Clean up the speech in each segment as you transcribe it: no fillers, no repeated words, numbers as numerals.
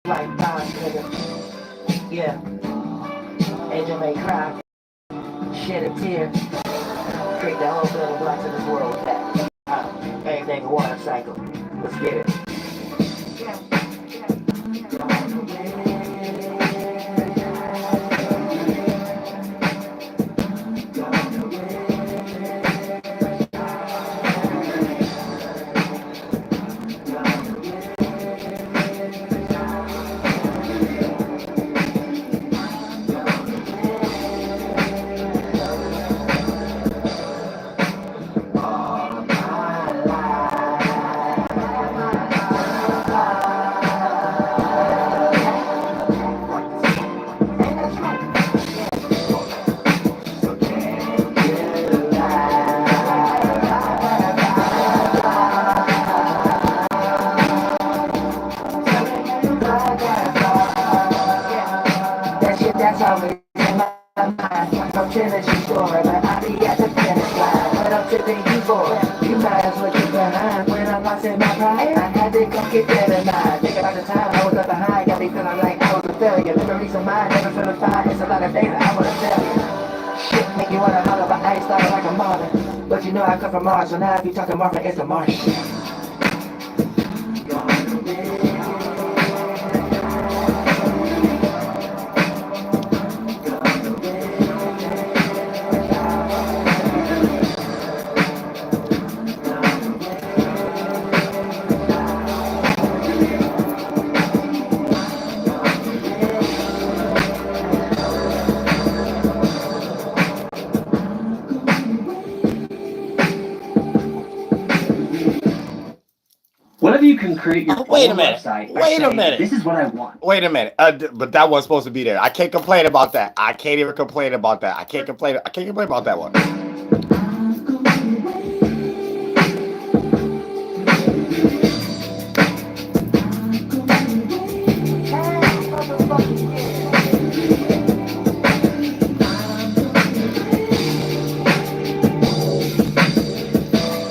like Boss, nigga. Yeah. Angel may cry, shed a tear, create the whole building blocks of this world with that. Everything a water cycle. Let's get it. That's always in my mind. I'm finishing story, but I be at the finish line. When I'm tipping you for it, you might as well get behind. When I'm lost in my pride, I had to come get that in mind. Think about the time I was left behind, got me feeling like I was a failure. Memories of mine, never feel fine. It's a lot of things that I wanna tell you. Shit make you wanna holler, but I ain't started like a Marvin. But you know I come from Mars, so now if you talking Marvin, it's a Martian. Whatever you can create your Wait a own minute. website. Wait a minute. This is what I want. Wait a minute. But that wasn't supposed to be there. I can't complain about that. I can't even complain about that. I can't complain about that one.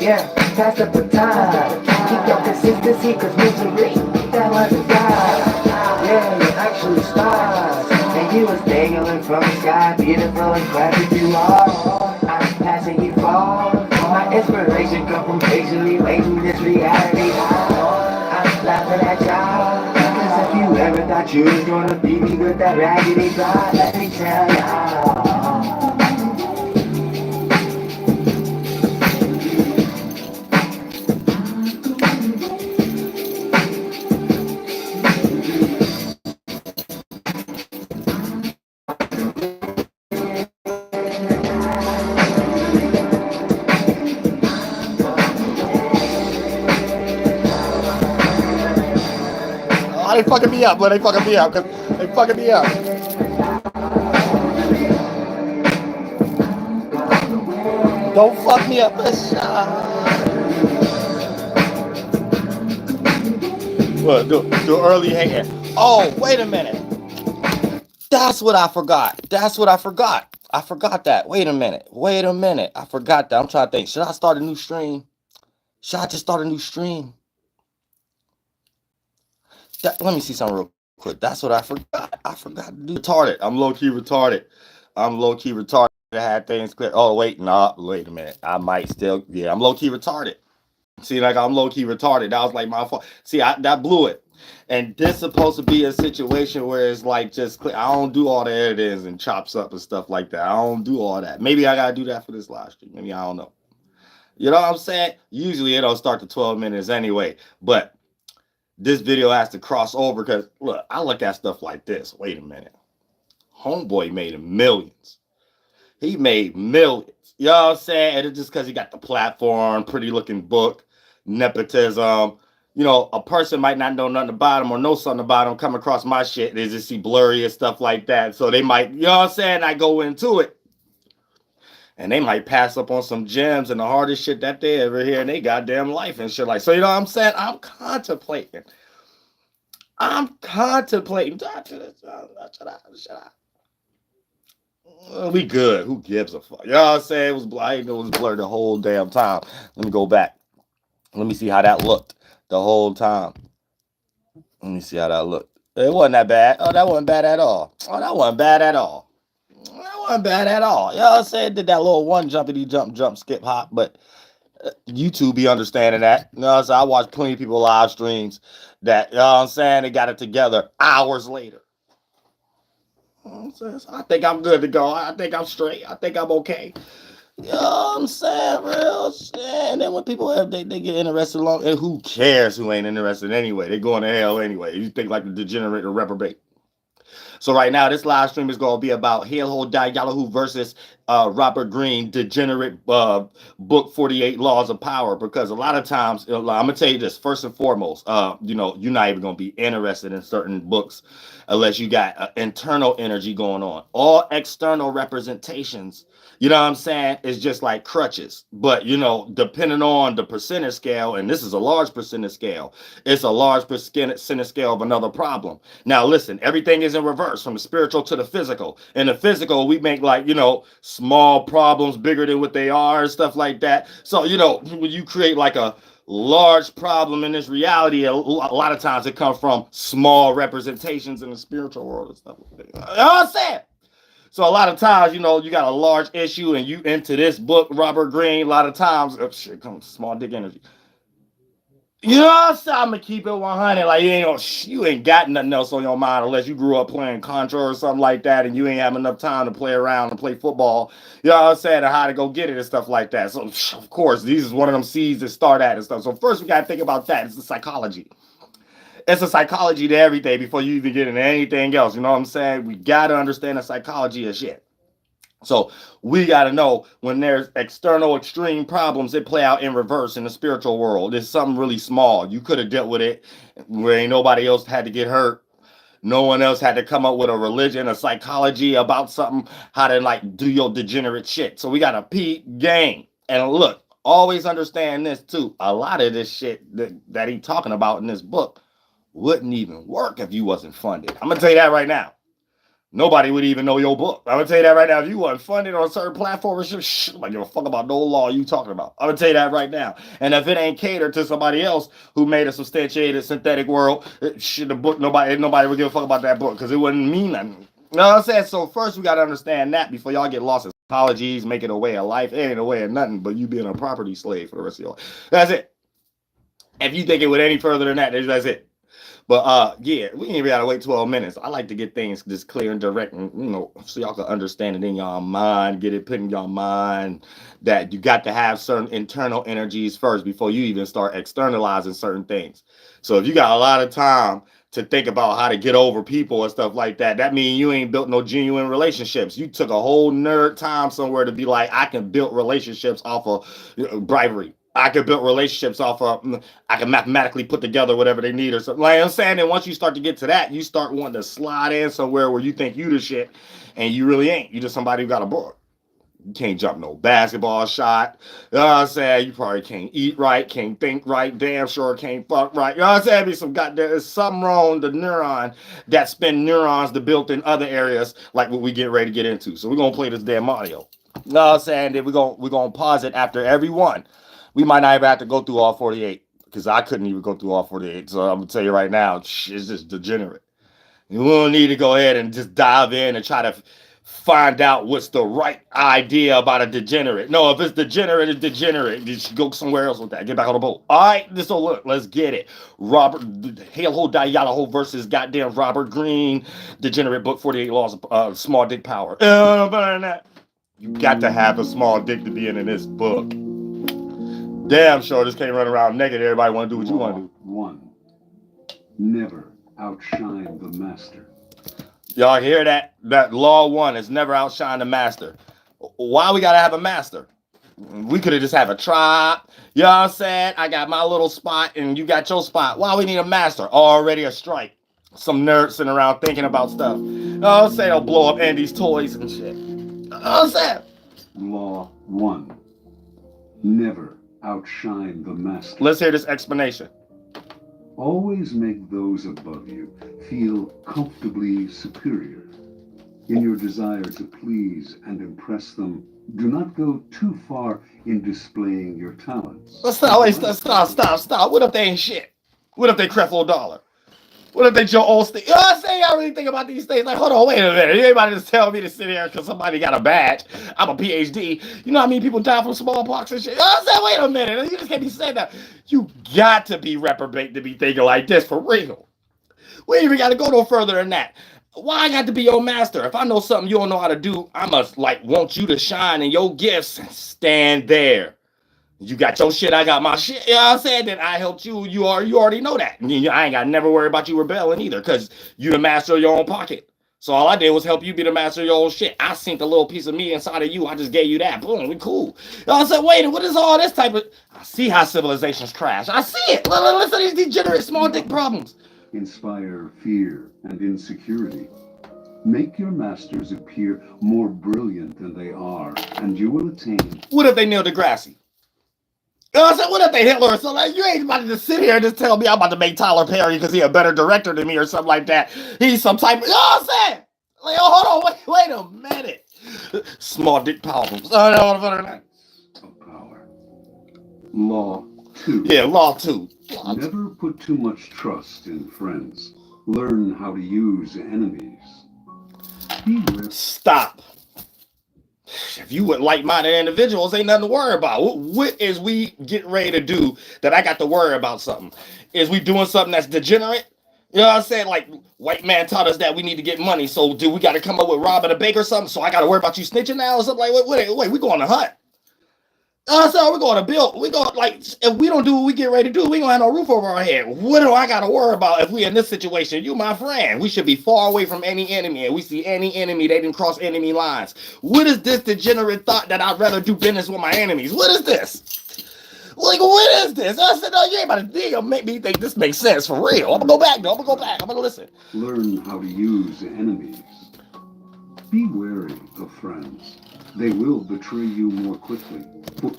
Yeah, pass the baton. Keep your consistency, cause misery, that was a god. Yeah, you actually stars. And you was dangling from the sky, beautiful and classic you are. I'm passing you far. My inspiration come from patiently waiting this reality. I'm laughing at y'all. Cause if you ever thought you was gonna beat me with that raggedy pride, let me tell y'all. They fucking me up, but they fucking me up. They fucking me up. Don't fuck me up. What? Do early hanging. Oh, wait a minute. That's what I forgot. I forgot that. Wait a minute. I forgot that. I'm trying to think. Should I start a new stream? Should I just start a new stream? Let me see something real quick. That's what I forgot. I forgot to do. Retarded. I'm low-key retarded. I had things clear. Oh, wait. Nah, wait a minute. I might still. Yeah, I'm low-key retarded. See, like, I'm low-key retarded. That was like my fault. See, that blew it. And this is supposed to be a situation where it's like just clear. I don't do all the editings and chops up and stuff like that. I don't do all that. Maybe I got to do that for this live stream. Maybe I don't know. You know what I'm saying? Usually it don't start to 12 minutes anyway. But this video has to cross over because, look, I look at stuff like this. Wait a minute. Homeboy made millions. He made millions. You know what I'm saying? And it's just because he got the platform, pretty looking book, nepotism. You know, a person might not know nothing about him or know something about him, come across my shit, they just see blurry and stuff like that. So they might, you know what I'm saying? I go into it. And they might pass up on some gems and the hardest shit that they ever hear in their goddamn life and shit like. So you know what I'm saying? I'm contemplating. We good. Who gives a fuck? You know what I'm saying? It was blurred the whole damn time. Let me go back. Let me see how that looked the whole time. Let me see how that looked. It wasn't that bad. Oh, that wasn't bad at all. Oh, that wasn't bad at all. That wasn't bad at all. You know what I'm saying? Did that little one jumpity jump, skip, hop, but YouTube be understanding that. You know what I'm saying? I watch plenty of people live streams that, you know what I'm saying, they got it together hours later. You know what I'm saying? So I think I'm good to go. I think I'm straight. I think I'm okay. You know what I'm saying? Real shit. And then when people have, they get interested along, and who cares who ain't interested anyway? They going to hell anyway. You think like the degenerate or reprobate. So right now, this live stream is going to be about HAEL'HO, YAHLAHUÈ versus Robert Greene, Degenerate book 48 Laws of Power. Because a lot of times, I'm going to tell you this, first and foremost, you know, you're not even going to be interested in certain books unless you got internal energy going on. All external representations, you know what I'm saying, is just like crutches. But, you know, depending on the percentage scale, and this is a large percentage scale, it's a large percentage scale of another problem. Now, listen, everything is in reverse from the spiritual to the physical. In the physical, we make like, you know, small problems bigger than what they are and stuff like that. So, you know, when you create like a large problem in this reality, a lot of times it comes from small representations in the spiritual world and stuff like that. You know what I'm saying? So a lot of times, you know, you got a large issue and you into this book, Robert Greene, a lot of times, oh, shit, comes small dick energy. You know what I'm saying? I'm gonna keep it 100. Like you ain't got nothing else on your mind unless you grew up playing Contra or something like that, and you ain't have enough time to play around and play football. You know what I'm saying? And how to go get it and stuff like that. So of course, these is one of them seeds that start at and stuff. So first we gotta think about that. It's the psychology. It's a psychology to everything before you even get into anything else. You know what I'm saying? We gotta understand the psychology of shit. So we got to know when there's external extreme problems that play out in reverse in the spiritual world. It's something really small. You could have dealt with it where ain't nobody else had to get hurt. No one else had to come up with a religion, a psychology about something, how to like do your degenerate shit. So we got a peep game. And look, always understand this too. A lot of this shit that he talking about in this book wouldn't even work if you wasn't funded. I'm going to tell you that right now. Nobody would even know your book. I'm gonna tell you that right now. If you wasn't funded on a certain platform, shit, like give a fuck about no law you talking about. I'm gonna tell you that right now. And if it ain't catered to somebody else who made a substantiated synthetic world, shit, the book, nobody would give a fuck about that book because it wouldn't mean nothing. You know what I'm saying? So first we gotta understand that before y'all get lost in psychologies, make it a way of life. It ain't a way of nothing but you being a property slave for the rest of your life. That's it. If you think it went any further than that, that's it. But yeah, we ain't even gotta wait 12 minutes. I like to get things just clear and direct, and you know, so y'all can understand it in y'all mind, get it put in y'all mind that you got to have certain internal energies first before you even start externalizing certain things. So if you got a lot of time to think about how to get over people and stuff like that, that means you ain't built no genuine relationships. You took a whole nerd time somewhere to be like, I can build relationships off of bribery. I can build relationships off of, I can mathematically put together whatever they need or something. Like I'm saying, and once you start to get to that, you start wanting to slide in somewhere where you think you the shit, and you really ain't. You just somebody who got a book. You can't jump no basketball shot. You know what I'm saying? You probably can't eat right, can't think right, damn sure can't fuck right. You know what I'm saying? Be some there's something wrong with the neuron that spend neurons to build in other areas like what we get ready to get into. So we're gonna play this damn audio. You know what I'm saying? Then we're gonna pause it after every one. We might not even have to go through all 48 because I couldn't even go through all 48. So I'm gonna tell you right now, it's just degenerate. You will need to go ahead and just dive in and try to find out what's the right idea about a degenerate. No, if it's degenerate, it's degenerate. You should go somewhere else with that. Get back on the boat. All right, so look, let's get it. Robert HAEL'HO, YAHLAHUÈ versus goddamn Robert Greene, Degenerate book 48 Laws of Small Dick Power. Better than that. You got to have a small dick to be in this book. Damn sure this can't run around naked. Everybody want to do what you want to do. 1. Never outshine the master. Y'all hear that? That law 1 is never outshine the master. Why we gotta have a master? We could have just have a tribe. You know what I'm saying? I got my little spot and you got your spot. Why we need a master? Already a strike. Some nerds sitting around thinking about stuff. You know what I'm saying? They'll blow up Andy's toys and shit. You know what I'm saying? Law 1. Never outshine the master. Let's hear this explanation. Always make those above you feel comfortably superior. In your desire to please and impress them, do not go too far in displaying your talents. Stop. What if they ain't shit? What if they Creflo Dollar? What if they your old state? You know what I'm saying? I really think about these things. Like, hold on, wait a minute. Anybody just tell me to sit here because somebody got a badge? I'm a PhD. You know how many people die from smallpox and shit? You know what I'm saying? Wait a minute. You just can't be saying that. You got to be reprobate to be thinking like this for real. We ain't even got to go no further than that. Why I got to be your master? If I know something you don't know how to do, I must like want you to shine in your gifts. Stand there. You got your shit, I got my shit. You know what I'm saying? Then I helped you. You already know that. I ain't got to never worry about you rebelling either because you the master of your own pocket. So all I did was help you be the master of your own shit. I synced a little piece of me inside of you. I just gave you that. Boom, we cool. You know what I'm saying? Wait, what is all this type of... I see how civilizations crash. I see it. Listen to these degenerate small dick problems. Inspire fear and insecurity. Make your masters appear more brilliant than they are, and you will attain... What if they Neil deGrasse? You know what I'm saying? What if they Hitler or something? Like, you ain't about to just sit here and just tell me I'm about to make Tyler Perry because he's a better director than me or something like that. He's some type of... You know what I'm saying? Like, oh, hold on, wait a minute. Small dick problems. Of power. Law 2. Yeah, law 2. Never put too much trust in friends. Learn how to use enemies. Stop. If you would like-minded individuals, ain't nothing to worry about. What is we getting ready to do that I got to worry about something? Is we doing something that's degenerate? You know what I'm saying? Like, white man taught us that we need to get money. So do we got to come up with robbing a bank or something? So I got to worry about you snitching now or something? Like, wait, we going to hunt. So we're going to build. We going like if we don't do what we get ready to do, we gonna have no roof over our head. What do I got to worry about if we in this situation? You my friend. We should be far away from any enemy. And we see any enemy, they didn't cross enemy lines. What is this degenerate thought that I'd rather do business with my enemies? What is this? Like, what is this? I said, no, you ain't about to make me think this makes sense for real. I'm gonna go back, though. I'm gonna listen. Learn how to use enemies. Be wary of friends. They will betray you more quickly.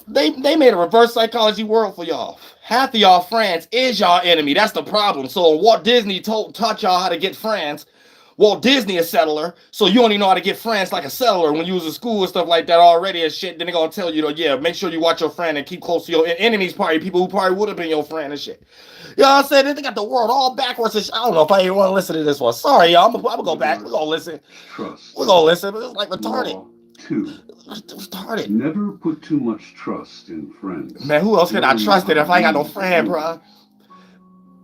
They made a reverse psychology world for y'all. Half of y'all friends is y'all enemy. That's the problem. So Walt Disney taught y'all how to get friends. Walt Disney a settler, so you only know how to get friends like a settler when you was in school and stuff like that already and shit. Then they're gonna tell you, yeah, make sure you watch your friend and keep close to your enemies, probably people who probably would have been your friend and shit. You know what I'm saying? They got the world all backwards and shit. I don't know if I even want to listen to this one. Sorry, y'all. I'm gonna go back. We're gonna listen. Trust. We're gonna listen, but it's like retarded. Law 2. Retarded. Never put too much trust in friends. Man, who else could I trust it if I ain't got no friend, bro?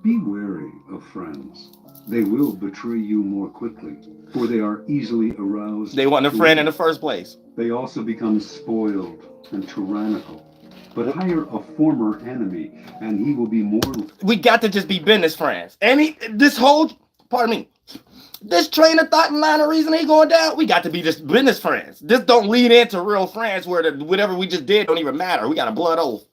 Be wary of friends. They will betray you more quickly, for they are easily aroused. They wasn't a friend in the first place. They also become spoiled and tyrannical. But hire a former enemy, and he will be more... We got to just be business friends. This train of thought and line of reasoning going down, we got to be just business friends. This don't lead into real friends where whatever we just did don't even matter. We got a blood oath.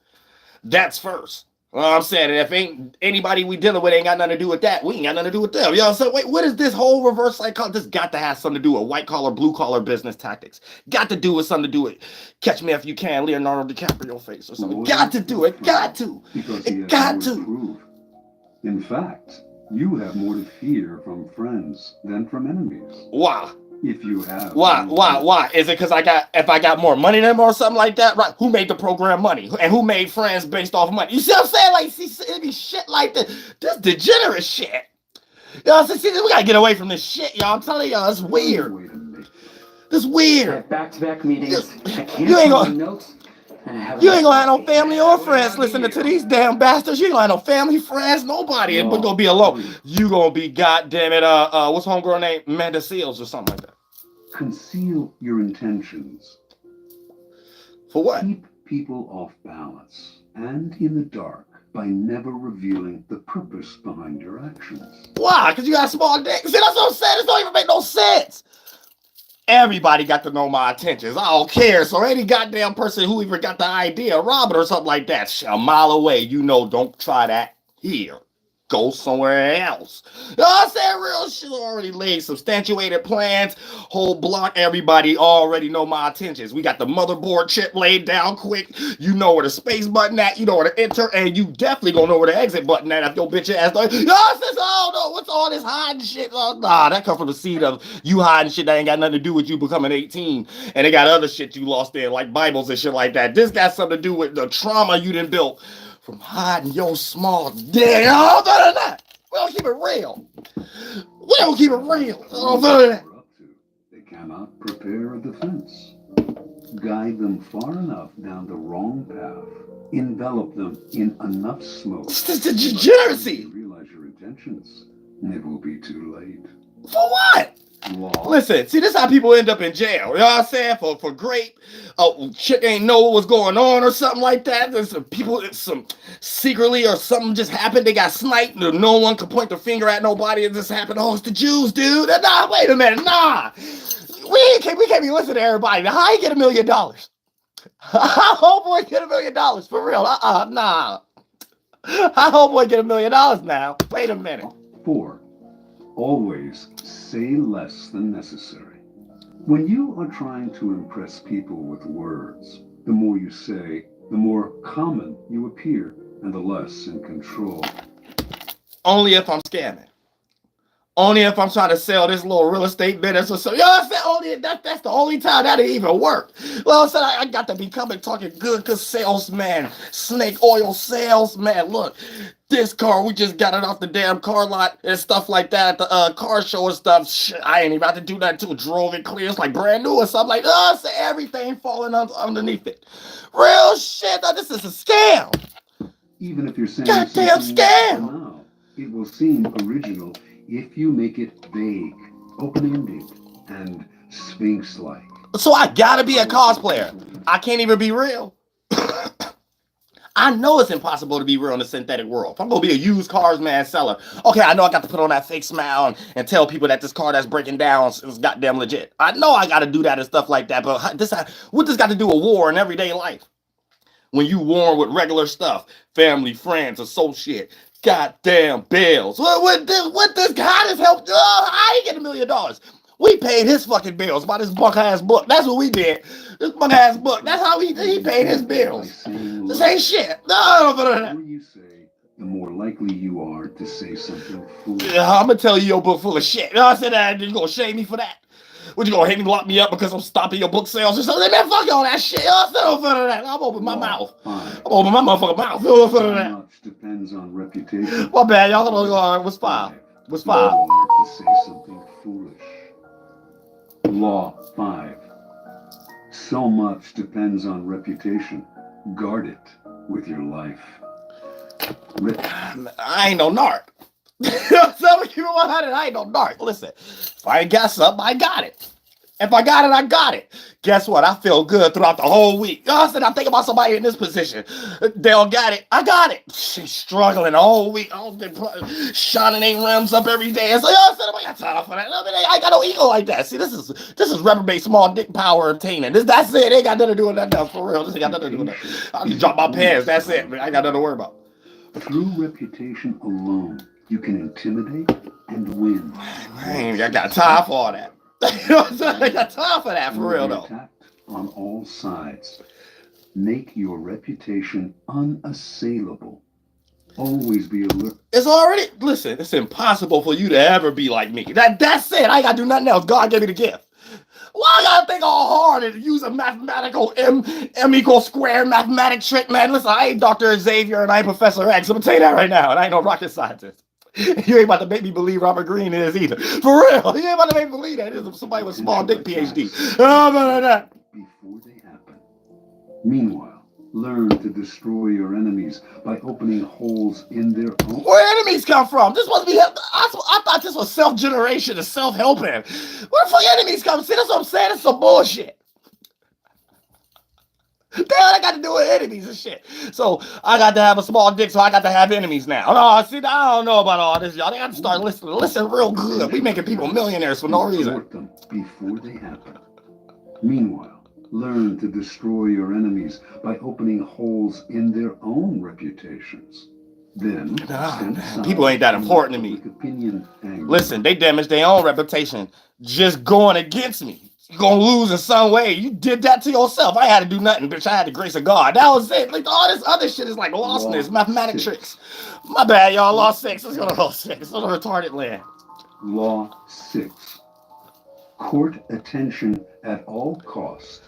That's first. You know what I'm saying? And if ain't anybody we dealing with ain't got nothing to do with that, we ain't got nothing to do with them. You know what I'm saying? Wait, what is this whole reverse psychology? This got to have something to do with white collar, blue collar business tactics. Got to do with something to do with Catch Me If You Can, Leonardo DiCaprio face or something. Got to do it. Got to. It got to. In fact, you have more to fear from friends than from enemies. Why? If you have. Why? Is it because if I got more money than them or something like that? Right? Who made the program money? And who made friends based off money? You see what I'm saying? Like, see, it be shit like this. This degenerate shit. You know what I'm saying? We gotta get away from this shit, y'all. I'm telling y'all, it's weird. It's weird. Back-to-back meetings. You ain't gonna have no family or friends listening to these damn bastards. You ain't gonna have no family, friends, nobody. It's gonna be alone. You gonna be goddamn it. What's homegirl name? Amanda Seals or something like that. Conceal your intentions. For what? Keep people off balance and in the dark by never revealing the purpose behind your actions. Why? Because you got small dicks. See, that's what I'm saying. This don't even make no sense. Everybody got to know my intentions. I don't care. So any goddamn person who even got the idea of robbing or something like that, a mile away, you know, don't try that here. Go somewhere else. You know what I'm saying? Real shit already laid substantiated plans. Whole block, everybody already know my intentions. We got the motherboard chip laid down quick. You know where the space button at. You know where to enter. And you definitely gonna know where the exit button at if your bitch ass like, you know what I'm saying? So I don't know. What's all this hiding shit? Oh, nah, that come from the seed of you hiding shit that ain't got nothing to do with you becoming 18. And they got other shit you lost in, like Bibles and shit like that. This got something to do with the trauma you done built from hiding your small dick. Oh, better than that. We don't keep it real. We don't keep it real. Oh, Up to, they cannot prepare a defense. Guide them far enough down the wrong path. Envelop them in enough smoke. it's just a degeneracy. When you realize your intentions, it will be too late. For what? Law. Listen, see, this is how people end up in jail. You know what I'm saying? For grape. Chick ain't know what was going on or something like that. There's some people, some secretly or something just happened. They got sniped. No one could point the finger at nobody. It just happened. Oh, it's the Jews, dude. Nah, wait a minute. Nah. We can't be listening to everybody. Now, how you get $1 million? How homeboy get $1 million? For real? Nah. How homeboy get $1 million now? Wait a minute. 4. Always say less than necessary. When you are trying to impress people with words, the more you say, the more common you appear, and the less in control. Only if I'm scamming. Only if I'm trying to sell this little real estate business or something. You know what I'm saying? Only that's the only time that'll even work. Well, I said I got to become a talking good salesman, snake oil salesman. Look, this car, we just got it off the damn car lot and stuff like that. The car show and stuff. Shit, I ain't even about to do that too. Drove it clear. It's like brand new or something like that. So everything falling underneath it. Real shit. Now, this is a scam. Even if you're saying Goddamn scam. Now, it will seem original if you make it vague, open-ended, and sphinx-like. So I gotta be a cosplayer. I can't even be real. I know it's impossible to be real in the synthetic world. If I'm gonna be a used cars man seller, okay, I know I got to put on that fake smile and tell people that this car that's breaking down is goddamn legit. I know I gotta do that and stuff like that, but what this got to do with war in everyday life? When you war with regular stuff, family, friends, associate, goddamn bills. What this guy has helped? I ain't getting $1 million. We paid his fucking bills by this bunk ass book. That's what we did. This bunk ass book. That's how he paid his bills. This ain't shit. No. The more you say, the more likely you are to say something foolish. I'm gonna tell you your book full of shit. You know what I said? That you gonna shame me for that? What, you gonna hate me, lock me up because I'm stopping your book sales or something? Man, fuck all that shit. I'm open my mouth. I'm open my motherfucking mouth. Much depends on reputation. My bad, y'all. What's 5? What's 5? You are to say something foolish. Law 5. So much depends on reputation. Guard it with your life. I ain't no narc. So keep it 100. I ain't no narc. Listen, if I ain't got something, I got it. If I got it, I got it. Guess what? I feel good throughout the whole week. I said, I'm thinking about somebody in this position. They don't got it. I got it. She's struggling the whole week. Oh, shining ain't rims up every day. So I said, I got time for that. I ain't got no ego like that. See, this is reprobate small dick power obtaining. That's it. It ain't got nothing to do with that else for real. This ain't got nothing to do with that. I just drop my pants. That's it. I ain't got nothing to worry about. Through reputation alone, you can intimidate and win. I got time for all that. I got time for that, for real though. Attacked on all sides. Make your reputation unassailable. Always be alert. It's already, listen, it's impossible for you to ever be like me. That's it. I ain't gotta do nothing else. God gave me the gift. Why I gotta think all hard and use a mathematical M equals square mathematic trick, man? Listen, I ain't Dr. Xavier and I ain't Professor X. I'm gonna tell you that right now, and I ain't no rocket scientist. You ain't about to make me believe Robert Greene is either. For real. You ain't about to make me believe that. It's somebody with small dick PhD. Before they happen. Meanwhile, learn to destroy your enemies by opening holes in their own. Where enemies come from? This must be, I thought this was self-generation and self-helping. Where the fuck enemies come? See, that's what I'm saying. It's some bullshit. Damn, I got to do with enemies and shit. So I got to have a small dick, so I got to have enemies now. No, see, I don't know about all this, y'all. They got to start listening. Listen real good. We making people millionaires for no reason. Them before they happen. Meanwhile, learn to destroy your enemies by opening holes in their own reputations. Then, people ain't that important to me. Listen, they damaged their own reputation just going against me. You're gonna lose in some way. You did that to yourself. I had to do nothing, bitch. I had the grace of God. That was it. Like all this other shit is like lostness, mathematic tricks. My bad, y'all. Law 6. Let's go to Law 6. Let's go to retarded land. Law 6. Court attention at all cost.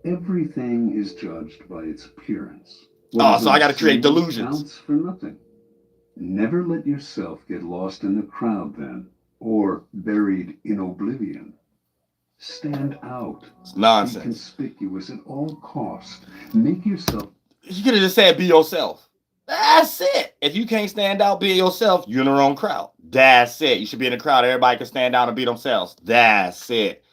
Everything is judged by its appearance. Oh, so I got to create delusions. Counts for nothing. Never let yourself get lost in the crowd then. or buried in oblivion. Stand out. It's Be nonsense. conspicuous at all costs. Make yourself. You could have just said be yourself. That's it. If you can't stand out, be yourself, you're in the wrong crowd. That's it. You should be in a crowd. Everybody can stand out and be themselves. That's it.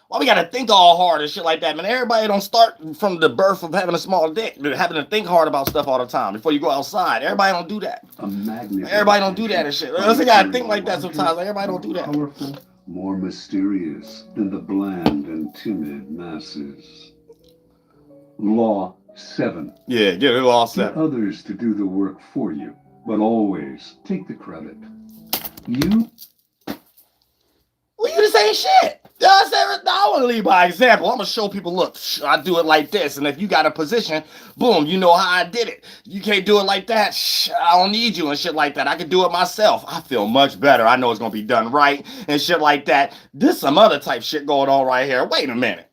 Why we gotta think all hard and shit like that, man? Everybody don't start from the birth of having a small dick, having to think hard about stuff all the time before you go outside. Everybody don't do that. A magnet. Everybody don't do that and shit. I gotta think like that sometimes. Like, everybody don't do that. Powerful, more mysterious than the bland and timid masses. Law 7. Yeah, get it all Get set. others to do the work for you, but always take the credit. You Well, you the same shit. You know what I'm saying? I want to lead by example. I'm going to show people, look, I do it like this. And if you got a position, boom, you know how I did it. You can't do it like that. I don't need you and shit like that. I can do it myself. I feel much better. I know it's going to be done right and shit like that. This some other type shit going on right here. Wait a minute.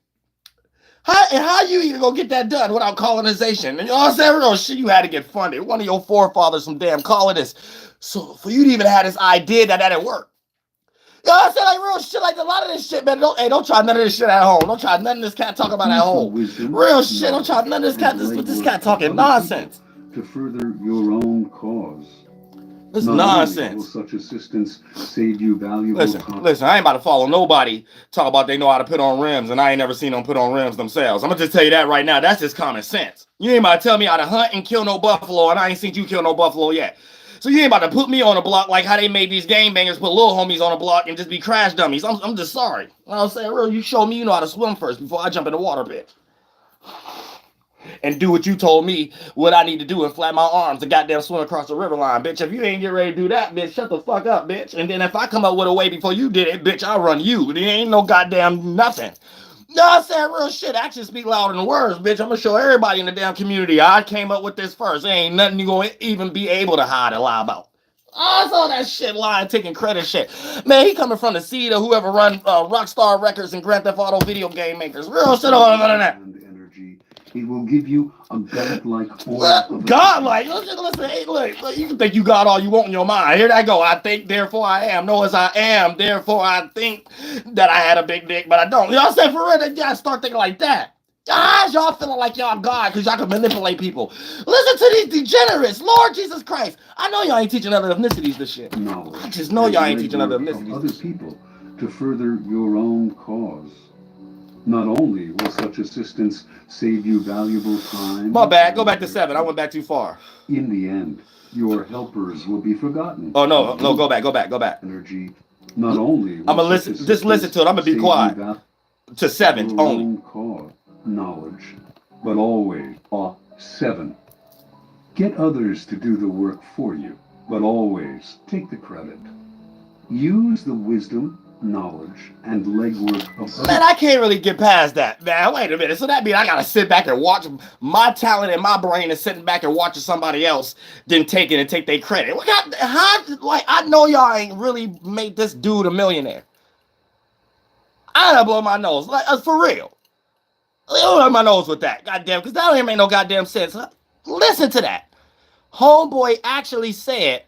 How you even gonna get that done without colonization? And you know what I'm saying? Real shit, you had to get funded. One of your forefathers, some damn colonists. So for you to even have this idea that didn't work. You know what I'm saying? Like real shit, like a lot of this shit, man. Don't try none of this shit at home. Don't try none of this cat talking about at home. Real shit, don't try none of this cat. This cat talking nonsense. to further your own cause. This Not nonsense. only will such assistance save you valuable time. Listen, I ain't about to follow nobody talk about they know how to put on rims, and I ain't never seen them put on rims themselves. I'm gonna just tell you that right now. That's just common sense. You ain't about to tell me how to hunt and kill no buffalo, and I ain't seen you kill no buffalo yet. So you ain't about to put me on a block like how they made these game bangers put little homies on a block and just be crash dummies. I'm just sorry. You know what I'm saying? Real, you show me you know how to swim first before I jump in the water, bitch. And do what you told me what I need to do and flap my arms to goddamn swim across the river line, bitch. If you ain't get ready to do that, bitch, shut the fuck up, bitch. And then if I come up with a way before you did it, bitch, I'll run you. There ain't no goddamn nothing. No, I said real shit. Actions speak louder than words, bitch. I'm gonna show everybody in the damn community I came up with this first. There ain't nothing you gonna even be able to hide and lie about. I saw that shit lying, taking credit shit. Man, he coming from the seed of whoever run Rockstar Records and Grand Theft Auto video game makers. Real shit on that. It will give you a godlike aura. Godlike? Listen, hey, look, you can think you got all you want in your mind. Here I go. I think, therefore I am. No, as I am, therefore I think that I had a big dick, but I don't. You know what I'm saying? For real, y'all start thinking like that. Y'all feeling like y'all God because y'all can manipulate people. Listen to these degenerates. Lord Jesus Christ. I know y'all ain't teaching other ethnicities this shit. No. I just know y'all ain't teaching other ethnicities. Other people to further your own cause. Not only will such assistance save you valuable time. My bad. Go back to 7. I went back too far. In the end, your helpers will be forgotten. Oh no, go back. Energy. Not only. I'm gonna listen. Just listen to it. I'm gonna be quiet. To 7 only. Cause, knowledge, but always 7. Get others to do the work for you, but always take the credit. Use the wisdom, knowledge, and legwork of others. Man, I can't really get past that. Man, wait a minute. So that means I gotta sit back and watch my talent and my brain is sitting back and watching somebody else then take it and take their credit. I know y'all ain't really made this dude a millionaire. I gotta blow my nose. Like, for real. Blow my nose with that. Goddamn, because that don't even make no goddamn sense. Listen to that. Homeboy actually said,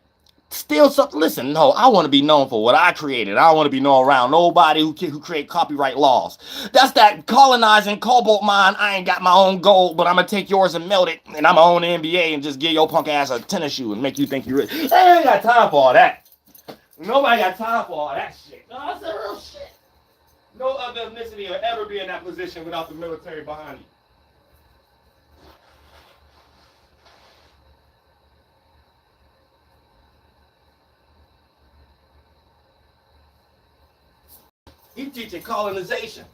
still something. Listen, no, I want to be known for what I created. I don't want to be known around nobody who create copyright laws. That's that colonizing cobalt mine. I ain't got my own gold, but I'm going to take yours and melt it, and I'm going to own the NBA and just give your punk ass a tennis shoe and make you think you're rich. I ain't got time for all that. Nobody got time for all that shit. No, that's the real shit. No other ethnicity will ever be in that position without the military behind you. He teaching colonization.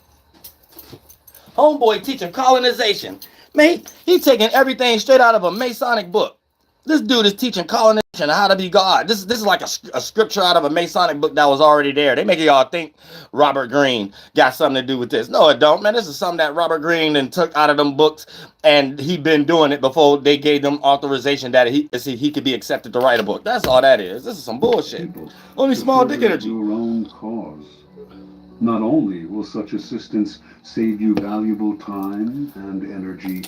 Homeboy teaching colonization. Man, he taking everything straight out of a Masonic book. This dude is teaching colonization and how to be God. This is like a scripture out of a Masonic book that was already there. They make y'all think Robert Greene got something to do with this. No, it don't, man. This is something that Robert Greene then took out of them books, and he been doing it before they gave them authorization that he could be accepted to write a book. That's all that is. This is some bullshit. Only small dick energy. Your own cause. Not only will such assistance save you valuable time and energy,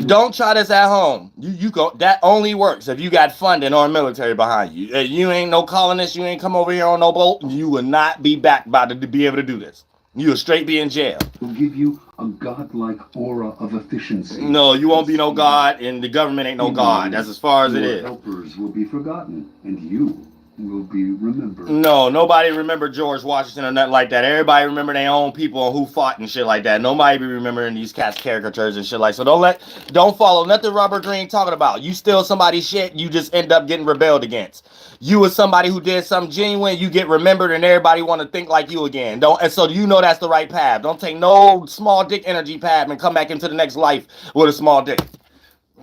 Don't try this at home. You go. That only works if you got funding or military behind you. If you ain't no colonist, you ain't come over here on no boat, you will not be backed by to be able to do this. You will straight be in jail. will give you a godlike aura of efficiency. No, you won't be no god, and the government ain't no god. That's as far as it Your is. helpers will be forgotten, and you will be remembered. No, nobody remember George Washington or nothing like that. Everybody remember their own people and who fought and shit like that. Nobody be remembering these cats' caricatures and shit like. So don't follow nothing Robert Greene talking about. You steal somebody's shit, you just end up getting rebelled against. You was somebody who did something genuine, you get remembered, and everybody want to think like you again. And so you know that's the right path. Don't take no small dick energy path and come back into the next life with a small dick.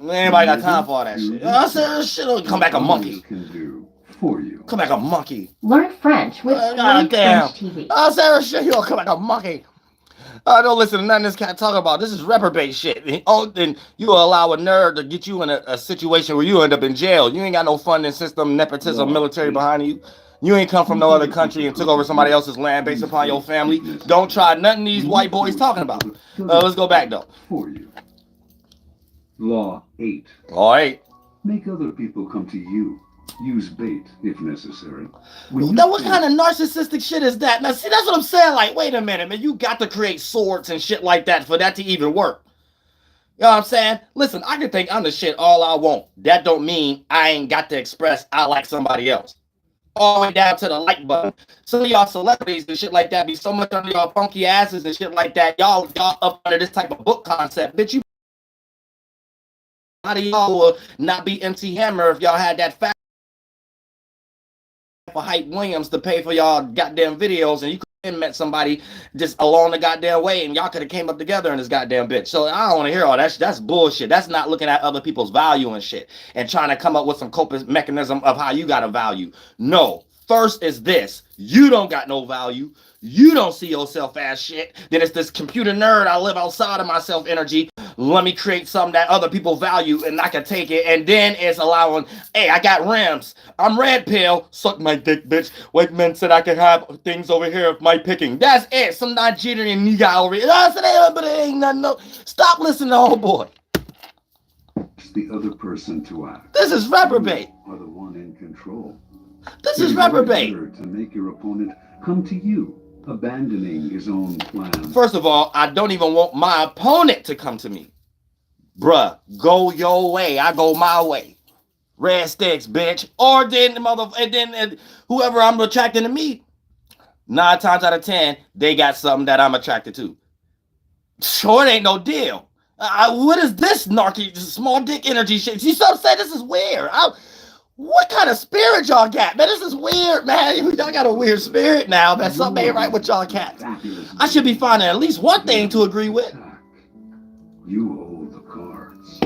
Anybody got time for all that shit? I said shit. Come back a monkey. Can do for you. Come back a monkey. Learn French with God damn. French TV. I said shit. You'll come back a monkey. I don't listen to nothing this cat talking about. This is reprobate shit. And you allow a nerd to get you in a situation where you end up in jail. You ain't got no funding system, nepotism, military behind you. You ain't come from no other country and took over somebody else's land based upon your family. Don't try nothing these white boys talking about. Let's go back though. For you. Law 8. All right. Make other people come to you. Use bait if necessary. Now, what kind of narcissistic shit is that? Now, see, that's what I'm saying. Like, wait a minute, man. You got to create swords and shit like that for that to even work. You know what I'm saying? Listen, I can think I'm the shit all I want. That don't mean I ain't got to express I like somebody else. All the way down to the like button. Some of y'all celebrities and shit like that be so much under y'all funky asses and shit like that. Y'all up under this type of book concept. Bitch, you. A lot of y'all will not be MC Hammer if y'all had that fact for Hype Williams to pay for y'all goddamn videos, and you could have met somebody just along the goddamn way, and y'all could have came up together in this goddamn bitch. So I don't want to hear all that. That's bullshit. That's not looking at other people's value and shit and trying to come up with some coping mechanism of how you got a value. No. First is this. You don't got no value. You don't see yourself as shit. Then it's this computer nerd. I live outside of myself energy. Let me create something that other people value and I can take it. And then it's allowing, hey, I got rims. I'm red pill. Suck my dick, bitch. White men said I can have things over here of my picking. That's it. Some Nigerian nigga over here. But it ain't nothing. No. Stop listening to old boy. It's the other person to act. This is reprobate. You are the one in control. This is reprobate. To make your opponent come to you, abandoning his own plan. First of all, I don't even want my opponent to come to me. Bruh, go your way. I go my way. Red sticks, bitch. Or then whoever I'm attracting to me, 9 times out of 10, they got something that I'm attracted to. Sure, it ain't no deal. What is this narky, small dick energy shit? You know what I'm saying? This is weird. What kind of spirit y'all got? Man, this is weird, man. Y'all got a weird spirit now, man. Something ain't right with y'all cats. I should be finding at least one thing to agree with. You hold the cards.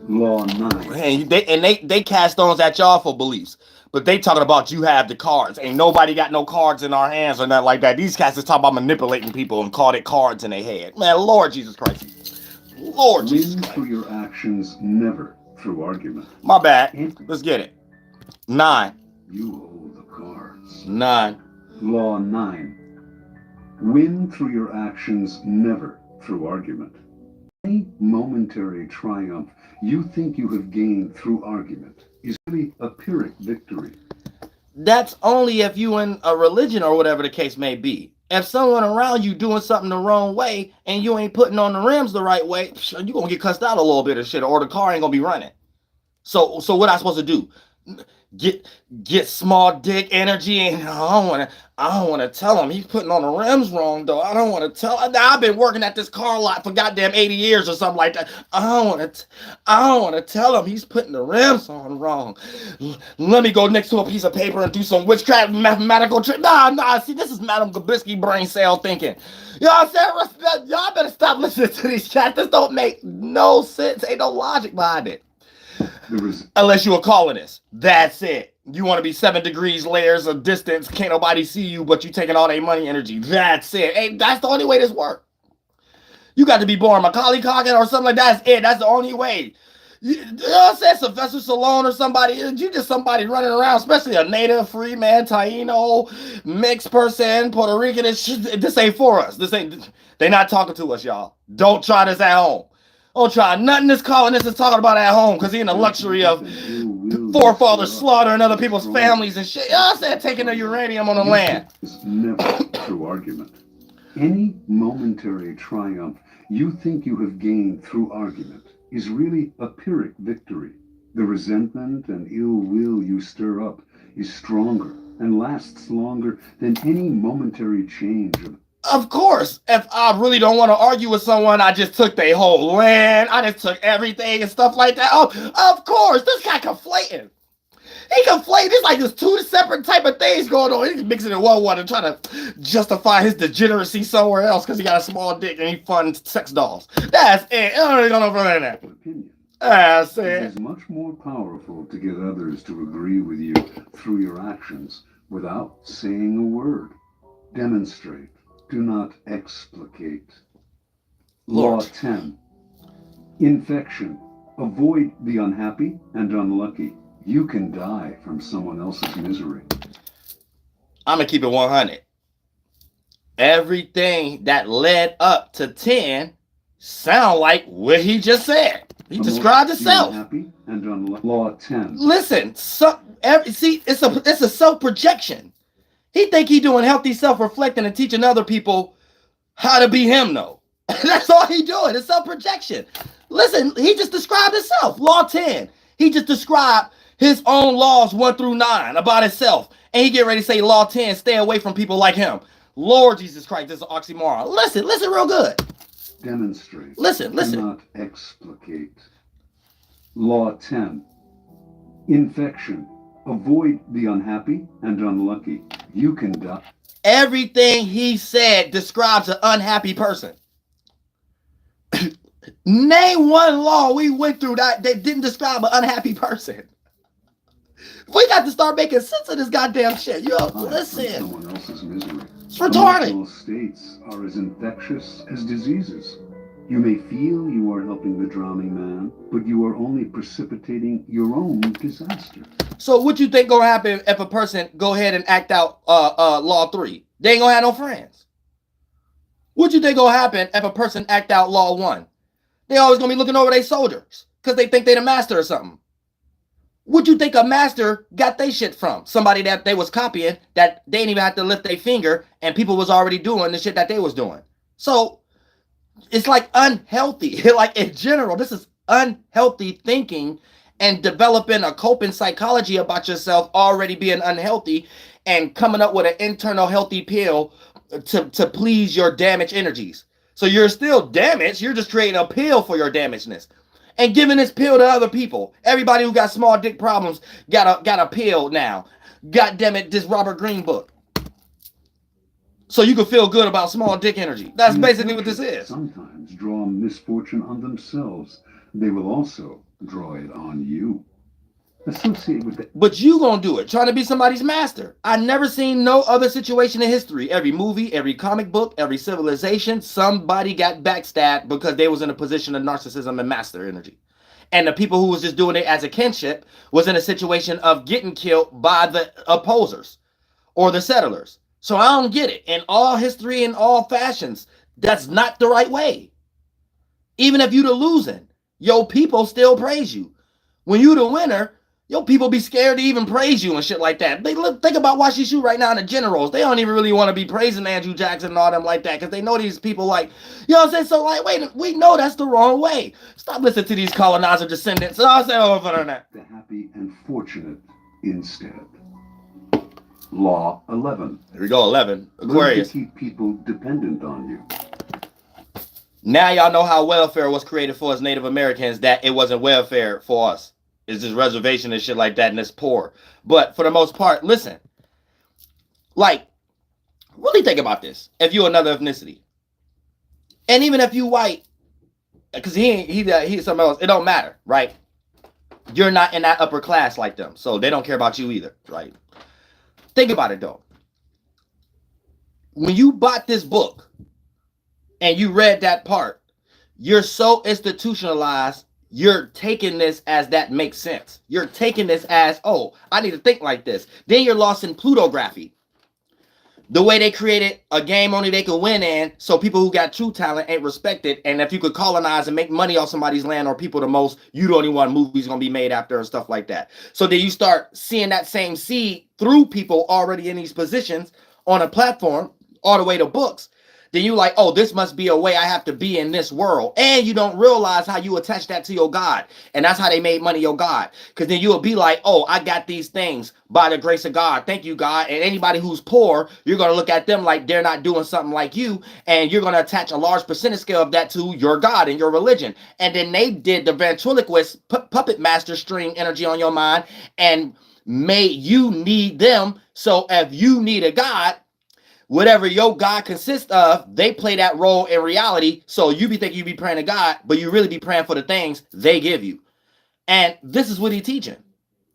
Law 9. And they cast stones at y'all for beliefs. But they talking about you have the cards. Ain't nobody got no cards in our hands or nothing like that. These cats is talking about manipulating people and called it cards in their head. Man, Lord Jesus Christ. Lord Jesus Christ. Win through your actions, never through argument. My bad. Let's get it. 9. You hold the cards. 9. Law 9. Win through your actions, never through argument. Any momentary triumph you think you have gained through argument is really a Pyrrhic victory. That's only if you in a religion or whatever the case may be. If someone around you doing something the wrong way and you ain't putting on the rims the right way, you gonna get cussed out a little bit of shit, or the car ain't gonna be running. So what I supposed to do? Get small dick energy, and I don't wanna tell him he's putting on the rims wrong though. I don't wanna tell. I've been working at this car lot for goddamn 80 years or something like that. I don't wanna tell him he's putting the rims on wrong. Let me go next to a piece of paper and do some witchcraft mathematical trick. Nah. See, this is Madame Gabisky brain cell thinking. You know what I'm saying? Y'all better stop listening to these chats. This don't make no sense. Ain't no logic behind it. Unless you're a colonist. That's it. You want to be 7 degrees layers of distance. Can't nobody see you, but you taking all their money energy. That's it. Hey, that's the only way this works. You got to be born Macaulay Culkin or something like that. That's it. That's the only way. You know what I'm saying? Sylvester Stallone or somebody. You just somebody running around, especially a native, free man, Taino, mixed person, Puerto Rican. This ain't for us. They not talking to us, y'all. Don't try this at home. Don't try nothing this calling this is talking about at home because he in the luxury of forefathers slaughtering other people's families and shit. You know what I'm saying? Taking the uranium on the land. It's never through argument. Any momentary triumph you think you have gained through argument is really a Pyrrhic victory. The resentment and ill will you stir up is stronger and lasts longer than any momentary change Of course, if I really don't want to argue with someone, I just took their whole land, I just took everything and stuff like that. Oh, of course, this guy conflating. He conflating. It's like there's two separate type of things going on. He's mixing it in one and trying to justify his degeneracy somewhere else because he got a small dick and he funds sex dolls. That's it. I don't really know further than that. opinion. That's It it. is much more powerful to get others to agree with you through your actions without saying a word. Demonstrate. Do not explicate. Law Lord. 10. Infection. Avoid the unhappy and unlucky. You can die from someone else's misery. I'm going to keep it 100. Everything that led up to 10 sound like what he just said. He described himself. Unhappy and unlucky. Law 10. Listen, it's a self-projection. He think he doing healthy self-reflecting and teaching other people how to be him, though. That's all he doing. It's self-projection. Listen, he just described himself. Law 10. He just described his own laws 1 through 9 about himself. And he get ready to say law 10, stay away from people like him. Lord Jesus Christ, this is an oxymoron. Listen real good. Demonstrate. Listen. Do not explicate. Law 10. Infection. Avoid the unhappy and unlucky. You can die. Everything he said describes an unhappy person. Name one law we went through that didn't describe an unhappy person. We got to start making sense of this goddamn shit. Yo, listen. Someone else's misery. It's retarded. Emotional states are as infectious as diseases. You may feel you are helping the drowning man, but you are only precipitating your own disaster. So what you think gonna happen if a person go ahead and act out law 3? They ain't gonna have no friends. What you think gonna happen if a person act out law 1? They always gonna be looking over their soldiers because they think they the master or something. What you think a master got they shit from? Somebody that they was copying that they didn't even have to lift their finger and people was already doing the shit that they was doing. So it's like unhealthy. Like in general, this is unhealthy thinking and developing a coping psychology about yourself already being unhealthy and coming up with an internal healthy pill to please your damaged energies. So you're still damaged. You're just creating a pill for your damagedness and giving this pill to other people. Everybody who got small dick problems got a pill now. God damn it, this Robert Greene book. So you can feel good about small dick energy. That's basically what this is. Sometimes draw misfortune on themselves. They will also draw it on you. Associate with it. But you gonna do it, trying to be somebody's master. I never seen no other situation in history. Every movie, every comic book, every civilization, somebody got backstabbed because they was in a position of narcissism and master energy. And the people who was just doing it as a kinship was in a situation of getting killed by the opposers or the settlers. So I don't get it. In all history, in all fashions, that's not the right way. Even if you the losing, your people still praise you. When you the winner, your people be scared to even praise you and shit like that. Think about why she shoot right now in the generals. They don't even really want to be praising Andrew Jackson and all them like that because they know these people like, you know what I'm saying? So like, wait, we know that's the wrong way. Stop listening to these colonizer descendants. So I'll say over on that. The happy and fortunate instead. Law 11. Here we go, 11. Learn Aquarius. to keep people dependent on you. Now y'all know how welfare was created for us Native Americans, that it wasn't welfare for us. It's just reservation and shit like that, and it's poor. But for the most part, listen. Like, really think about this. If you're another ethnicity, and even if you white, because he's something else, it don't matter, right? You're not in that upper class like them, so they don't care about you either, right? Think about it though. When you bought this book and you read that part, you're so institutionalized, you're taking this as that makes sense. You're taking this as, oh, I need to think like this. Then you're lost in plutography. The way they created a game only they could win in, so people who got true talent ain't respected. And if you could colonize and make money off somebody's land or people the most, you the only one movies gonna be made after and stuff like that. So then you start seeing that same seed through people already in these positions on a platform, all the way to books. Then you like, oh, this must be a way I have to be in this world. And you don't realize how you attach that to your God. And that's how they made money your God. Because then you'll be like, oh, I got these things by the grace of God. Thank you, God. And anybody who's poor, you're going to look at them like they're not doing something like you. And you're going to attach a large percentage scale of that to your God and your religion. And then they did the ventriloquist puppet master string energy on your mind and made you need them. So if you need a God, whatever your God consists of, they play that role in reality. So you be thinking you be praying to God, but you really be praying for the things they give you. And this is what he's teaching.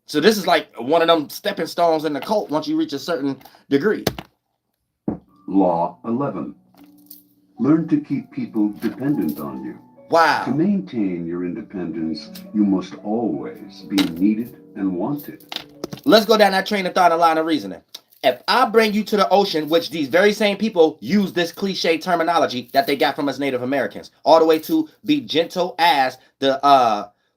So this is like one of them stepping stones in the cult once you reach a certain degree. Law 11. Learn to keep people dependent on you. Wow. To maintain your independence, you must always be needed and wanted. Let's go down that train of thought and line of reasoning. If I bring you to the ocean, which these very same people use this cliche terminology that they got from us Native Americans, all the way to be gentle as the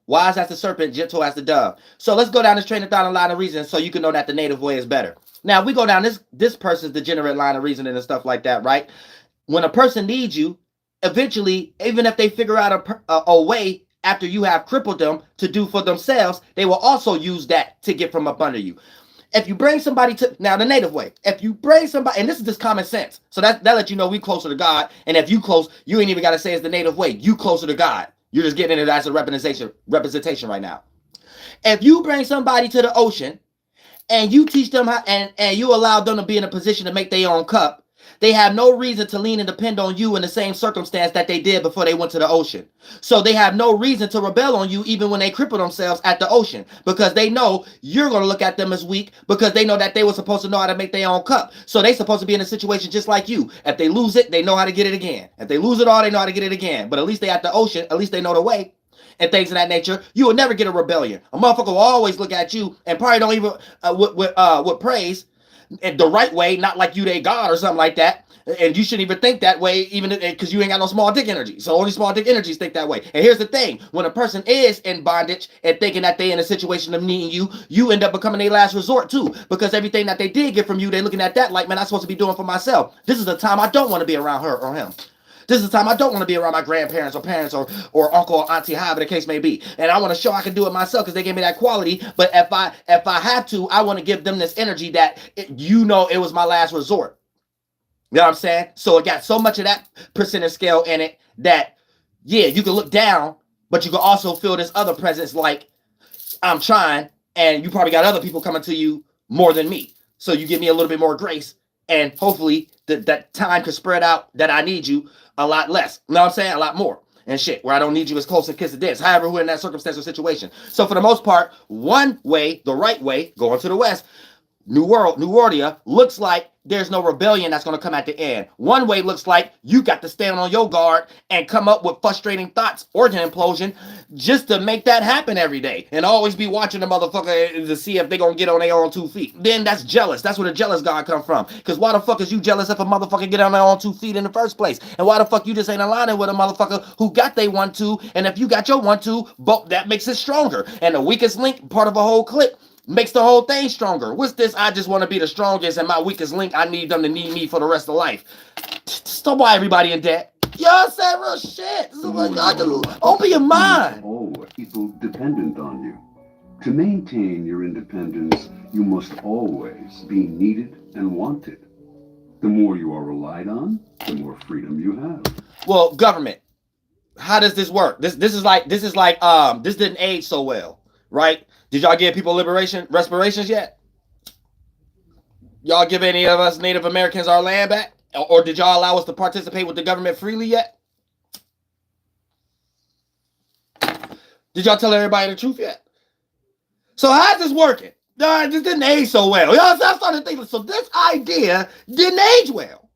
wise as the serpent, gentle as the dove. So let's go down this train of thought and line of reasoning so you can know that the native way is better. Now we go down this person's degenerate line of reasoning and stuff like that, right? When a person needs you, eventually, even if they figure out a way after you have crippled them to do for themselves, they will also use that to get from up under you. If you bring somebody to, now the native way, if you bring somebody, and this is just common sense, so that lets you know we closer to God, and if you close, you ain't even got to say it's the native way, you closer to God. You're just getting it as a representation right now. If you bring somebody to the ocean, and you teach them how, and you allow them to be in a position to make their own cup, they have no reason to lean and depend on you in the same circumstance that they did before they went to the ocean. So they have no reason to rebel on you even when they cripple themselves at the ocean, because they know you're going to look at them as weak, because they know that they were supposed to know how to make their own cup. So they supposed to be in a situation just like you. If they lose it, they know how to get it again. If they lose it all, they know how to get it again. But at least they at the ocean, at least they know the way. And things of that nature, you will never get a rebellion. A motherfucker will always look at you and probably don't even with praise in the right way, not like you they God or something like that. And you shouldn't even think that way, even because you ain't got no small dick energy. So only small dick energies think that way. And here's the thing: when a person is in bondage and thinking that they in a situation of needing you, you end up becoming their last resort too. Because everything that they did get from you, they're looking at that like, man, I'm supposed to be doing for myself. This is the time I don't want to be around her or him. This is the time I don't want to be around my grandparents or parents or uncle or auntie, however the case may be. And I want to show I can do it myself because they gave me that quality. But if I have to, I want to give them this energy that it was my last resort. You know what I'm saying? So it got so much of that percentage scale in it that, yeah, you can look down, but you can also feel this other presence like, I'm trying, and you probably got other people coming to you more than me. So you give me a little bit more grace, and hopefully that time could spread out that I need you a lot less. You know what I'm saying? A lot more. And shit, where I don't need you as close and kiss of dance. However, we're in that circumstance or situation. So for the most part, one way, the right way, going to the west, New Worldiah, looks like there's no rebellion that's going to come at the end. One way looks like you got to stand on your guard and come up with frustrating thoughts, organ implosion, just to make that happen every day. And always be watching the motherfucker to see if they're going to get on their own 2 feet. Then that's jealous. That's where the jealous God come from. Because why the fuck is you jealous if a motherfucker get on their own 2 feet in the first place? And why the fuck you just ain't aligning with a motherfucker who got they 1-2? And if you got your 1-2, both that makes it stronger. And the weakest link, part of a whole clip, makes the whole thing stronger. What's this? I just want to be the strongest, and my weakest link, I need them to need me for the rest of life. Stop why everybody in debt. Y'all say real shit. This is what God do. Open your mind. Always people dependent on you. To maintain your independence, you must always be needed and wanted. The more you are relied on, the more freedom you have. Well, government, how does this work? This didn't age so well, right? Did y'all give people respirations yet? Y'all give any of us Native Americans our land back? Or did y'all allow us to participate with the government freely yet? Did y'all tell everybody the truth yet? So how's this working? This didn't age so well. Y'all started thinking, so this idea didn't age well.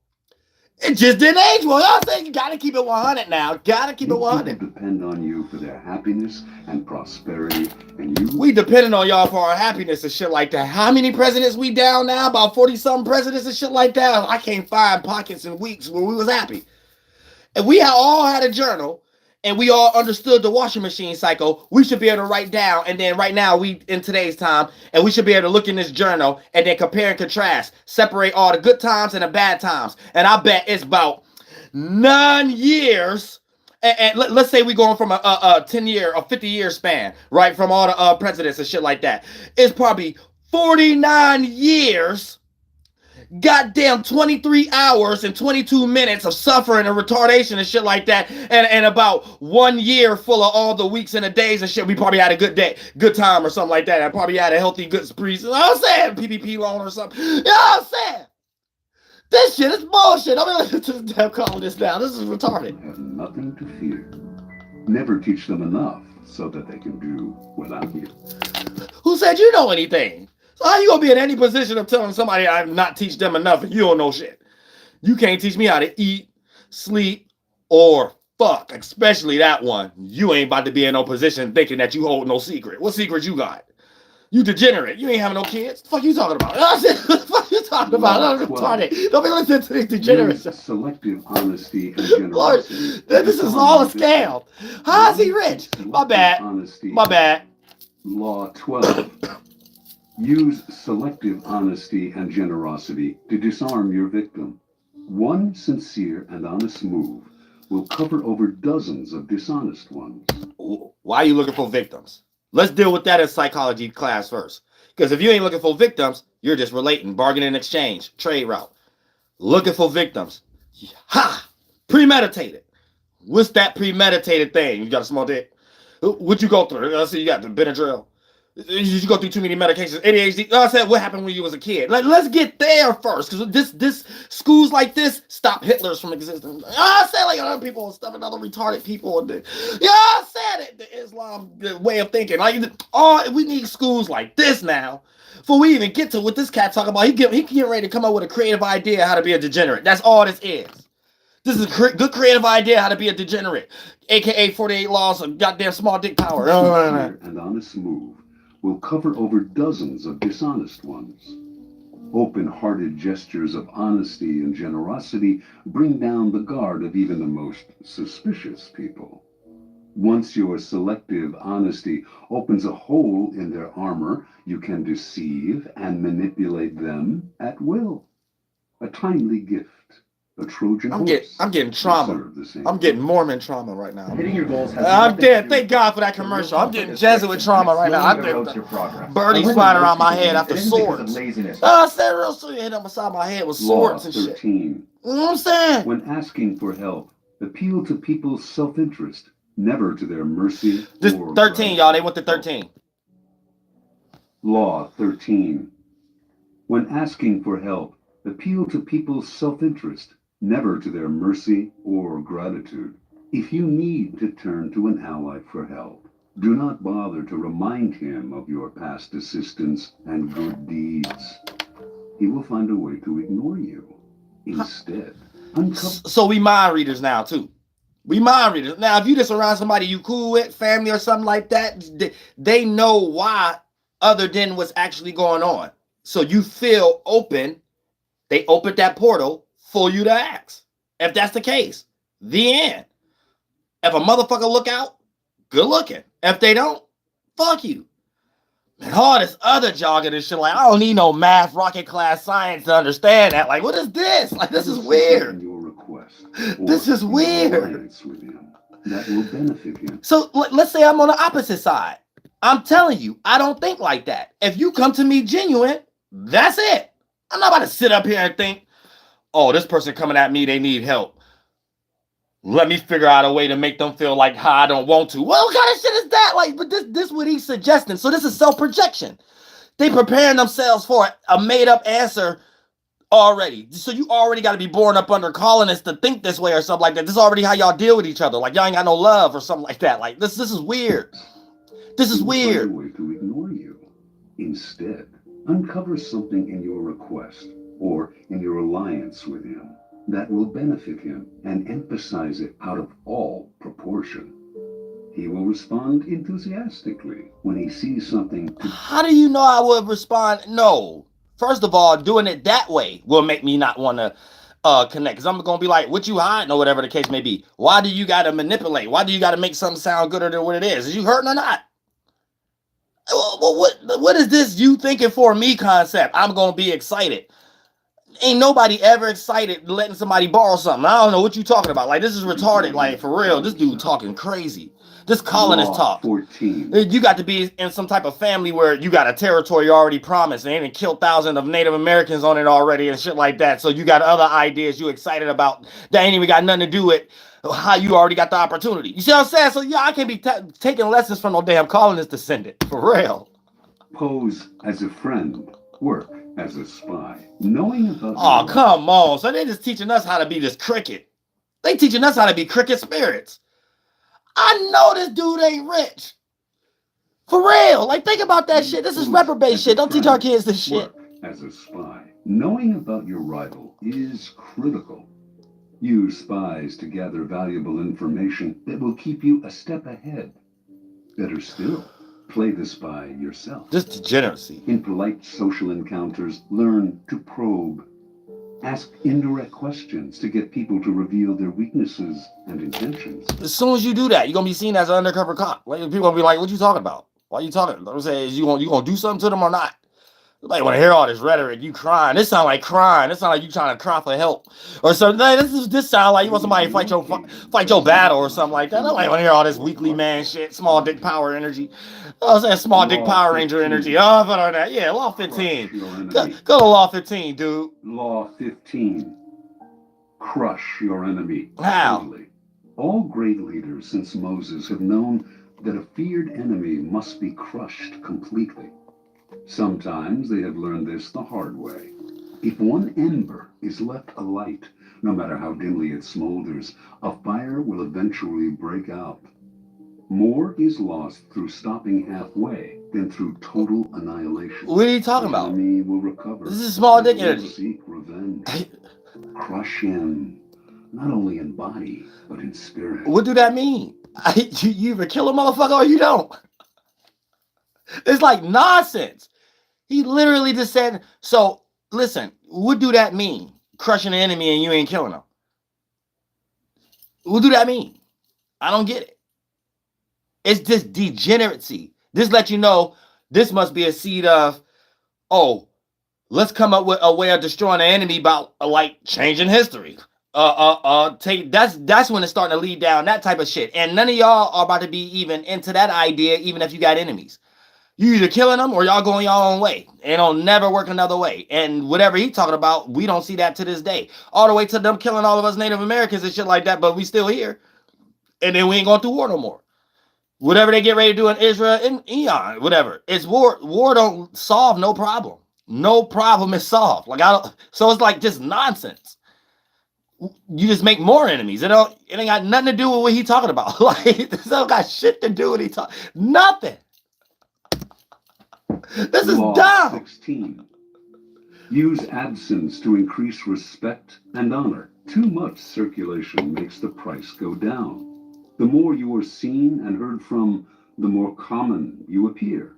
It just didn't age well. I'm saying you gotta keep it 100 now. Gotta keep it People 100. depend on you for their happiness and prosperity, and you... We depending on y'all for our happiness and shit like that. How many presidents we down now? About 40-something presidents and shit like that. I can't find pockets and weeks where we was happy. If we all had a journal and we all understood the washing machine cycle, we should be able to write down. And then right now, we in today's time, and we should be able to look in this journal and then compare and contrast, separate all the good times and the bad times. And I bet it's about 9 years. And let's say we're going from a 10-year or 50-year span, right? From all the presidents and shit like that. It's probably 49 years. Goddamn 23 hours and 22 minutes of suffering and retardation and shit like that, and about 1 year full of all the weeks and the days and shit. We probably had a good day, good time or something like that. I probably had a healthy, good spree. You know what I'm saying? PPP loan or something. You know what I'm saying? This shit is bullshit. I'm gonna listen to the damn call this now. This is retarded. have nothing to fear. Never teach them enough so that they can do without you. Who said you know anything? So how you gonna be in any position of telling somebody I not teach them enough and you don't know shit? You can't teach me how to eat, sleep, or fuck, especially that one. You ain't about to be in no position thinking that you hold no secret. What secret you got? You degenerate. You ain't having no kids. The fuck you talking about? What the fuck you talking about? I'm retarded. Don't be listening to these degenerates. Selective honesty and generosity. Lord, this is all a scam. How is he rich? My bad. My bad. Law 12. Use selective honesty and generosity to disarm your victim. One sincere and honest move will cover over dozens of dishonest ones. Why are you looking for victims? Let's deal with that in psychology class first. Because if you ain't looking for victims, you're just relating, bargaining, exchange, trade route. Looking for victims. Ha! Premeditated. What's that premeditated thing? You got a small dick? What'd you go through? Let's see, you got the Benadryl. Did you go through too many medications? ADHD? I said, what happened when you was a kid? Let's get there first, because this schools like this stop Hitlers from existing. I said, like other people stuff and other retarded people. And I said it. The Islam way of thinking. Like, we need schools like this now. Before we even get to what this cat talking about, he getting ready to come up with a creative idea how to be a degenerate. That's all this is. This is a good creative idea how to be a degenerate, aka 48 laws of goddamn small dick power. And honest move will cover over dozens of dishonest ones. Open-hearted gestures of honesty and generosity bring down the guard of even the most suspicious people. Once your selective honesty opens a hole in their armor, you can deceive and manipulate them at will. A timely gift. A Trojan horse. I'm getting trauma. I'm getting Mormon trauma right now. Hitting your goals has I'm dead. Thank God for that commercial. I'm getting Jesuit trauma right now. I'm getting birdies flying around my head after swords. I said real soon, hit up beside my head with swords and shit. You know what I'm saying? When asking for help, appeal to people's self-interest, never to their mercy. This 13, y'all. They went to 13. Law 13. When asking for help, appeal to people's self-interest, never to their mercy or gratitude. If you need to turn to an ally for help, do not bother to remind him of your past assistance and good deeds. He will find a way to ignore you. Instead, so we mind readers now too. We mind readers. Now, if you just around somebody you cool with, family or something like that, they know why other than what's actually going on. So you feel open. They opened that portal for you to ask. If that's the case, the end. If a motherfucker look out, good looking. If they don't, fuck you. And all this other jogging and shit, like, I don't need no math, rocket class science to understand that. Like, what is this? Like, this is weird. This is weird. That will benefit him. So let's say I'm on the opposite side. I'm telling you, I don't think like that. If you come to me genuine, that's it. I'm not about to sit up here and think, oh, this person coming at me, they need help. Let me figure out a way to make them feel like how I don't want to. Well, what kind of shit is that? Like, but this what he's suggesting. So this is self-projection. They preparing themselves for a made-up answer already. So you already got to be born up under colonists to think this way or something like that. This is already how y'all deal with each other. Like, y'all ain't got no love or something like that. Like, this is weird. This is weird. Find a way to ignore you. Instead, uncover something in your request or in your alliance with him. that will benefit him and emphasize it out of all proportion. He will respond enthusiastically when he sees something to... How do you know I would respond? No. First of all, doing it that way will make me not want to connect. Because I'm going to be like, what you hiding or whatever the case may be. Why do you got to manipulate? Why do you got to make something sound gooder than what it is? Is you hurting or not? Well, what is this you thinking for me concept? I'm going to be excited. Ain't nobody ever excited letting somebody borrow something. I don't know what you talking about. Like, this is retarded. Like, for real, this dude talking crazy. This colonist talk. 14. You got to be in some type of family where you got a territory already promised and they done killed thousands of Native Americans on it already and shit like that. So you got other ideas you excited about that ain't even got nothing to do with how you already got the opportunity. You see what I'm saying? So yeah, I can't be taking lessons from no damn colonist descendant. For real. Pose as a friend. Work as a spy. Knowing about... Oh, come on. So they just teaching us how to be this cricket. They teaching us how to be cricket spirits. I know this dude ain't rich. For real. Like, think about that shit. This is reprobate shit. Don't teach our kids this shit. Work as a spy. Knowing about your rival is critical. Use spies to gather valuable information that will keep you a step ahead. Better still, play the spy yourself. This degeneracy. In polite social encounters, learn to probe. Ask indirect questions to get people to reveal their weaknesses and intentions. As soon as you do that, you're going to be seen as an undercover cop. Like, people going to be like, what you talking about? Why you talking? I'm saying, you going to do something to them or not? Like, when I hear all this rhetoric, you crying. This sound like crying. This sound like you trying to cry for help or something. This sound like you want somebody to fight your battle or something like that. I don't like when I hear all this weekly man shit, small dick power energy. I was saying small dick Power Ranger energy. Oh, but on that, yeah, Law 15. Go to Law 15, dude. Law 15. Crush your enemy. How? Totally. All great leaders since Moses have known that a feared enemy must be crushed completely. Sometimes they have learned this the hard way. If one ember is left alight, no matter how dimly it smolders, a fire will eventually break out. More is lost through stopping halfway than through total annihilation. What are you talking about? The enemy will recover. This is small dick He will energy. seek revenge. Crush him, not only in body, but in spirit. What do that mean? You either kill a motherfucker or you don't. It's like nonsense. He literally just said, so listen, what do that mean? Crushing an enemy and you ain't killing him. What do that mean? I don't get it. It's just degeneracy. This lets you know this must be a seed of, oh, let's come up with a way of destroying an enemy about like changing history. That's when it's starting to lead down that type of shit. And none of y'all are about to be even into that idea, even if you got enemies. You either killing them or y'all going your own way. It'll never work another way. And whatever he talking about, we don't see that to this day. All the way to them killing all of us Native Americans and shit like that, but we still here. And then we ain't going through war no more. Whatever they get ready to do in Israel and Eon, whatever. It's war. War don't solve no problem. No problem is solved. So it's like just nonsense. You just make more enemies. It ain't got nothing to do with what he talking about. Like, this don't got shit to do with what he talking. Nothing. This is Law dumb. 16. Use absence to increase respect and honor. Too much circulation makes the price go down. The more you are seen and heard from, the more common you appear.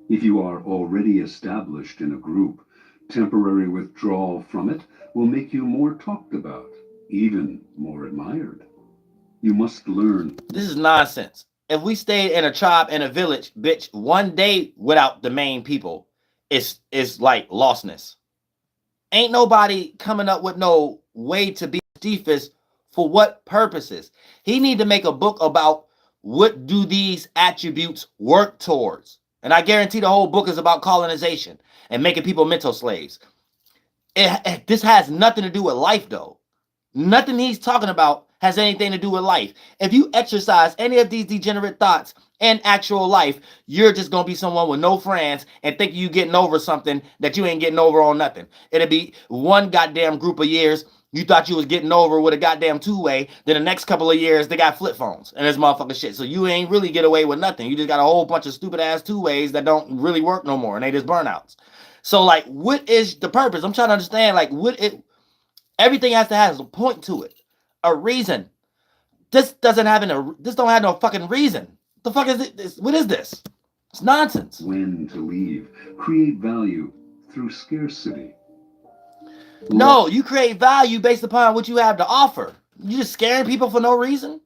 If you are already established in a group, temporary withdrawal from it will make you more talked about, even more admired. You must learn. This is nonsense. If we stayed in a tribe in a village, bitch, one day without the main people, it's like lostness. Ain't nobody coming up with no way to be Stephus for what purposes. He need to make a book about what do these attributes work towards. And I guarantee the whole book is about colonization and making people mental slaves. This has nothing to do with life, though. Nothing he's talking about has anything to do with life. If you exercise any of these degenerate thoughts in actual life, you're just going to be someone with no friends and think you getting over something that you ain't getting over on nothing. It'll be one goddamn group of years you thought you was getting over with a goddamn two-way. Then the next couple of years, they got flip phones and this motherfucking shit. So you ain't really get away with nothing. You just got a whole bunch of stupid-ass two-ways that don't really work no more, and they just burnouts. So, like, what is the purpose? I'm trying to understand, like, Everything has to have a point to it, a reason. This doesn't have this don't have no fucking reason. The fuck is it? What is this? It's nonsense. When to leave. Create value through scarcity. No, you create value based upon what you have to offer. You just scaring people for no reason.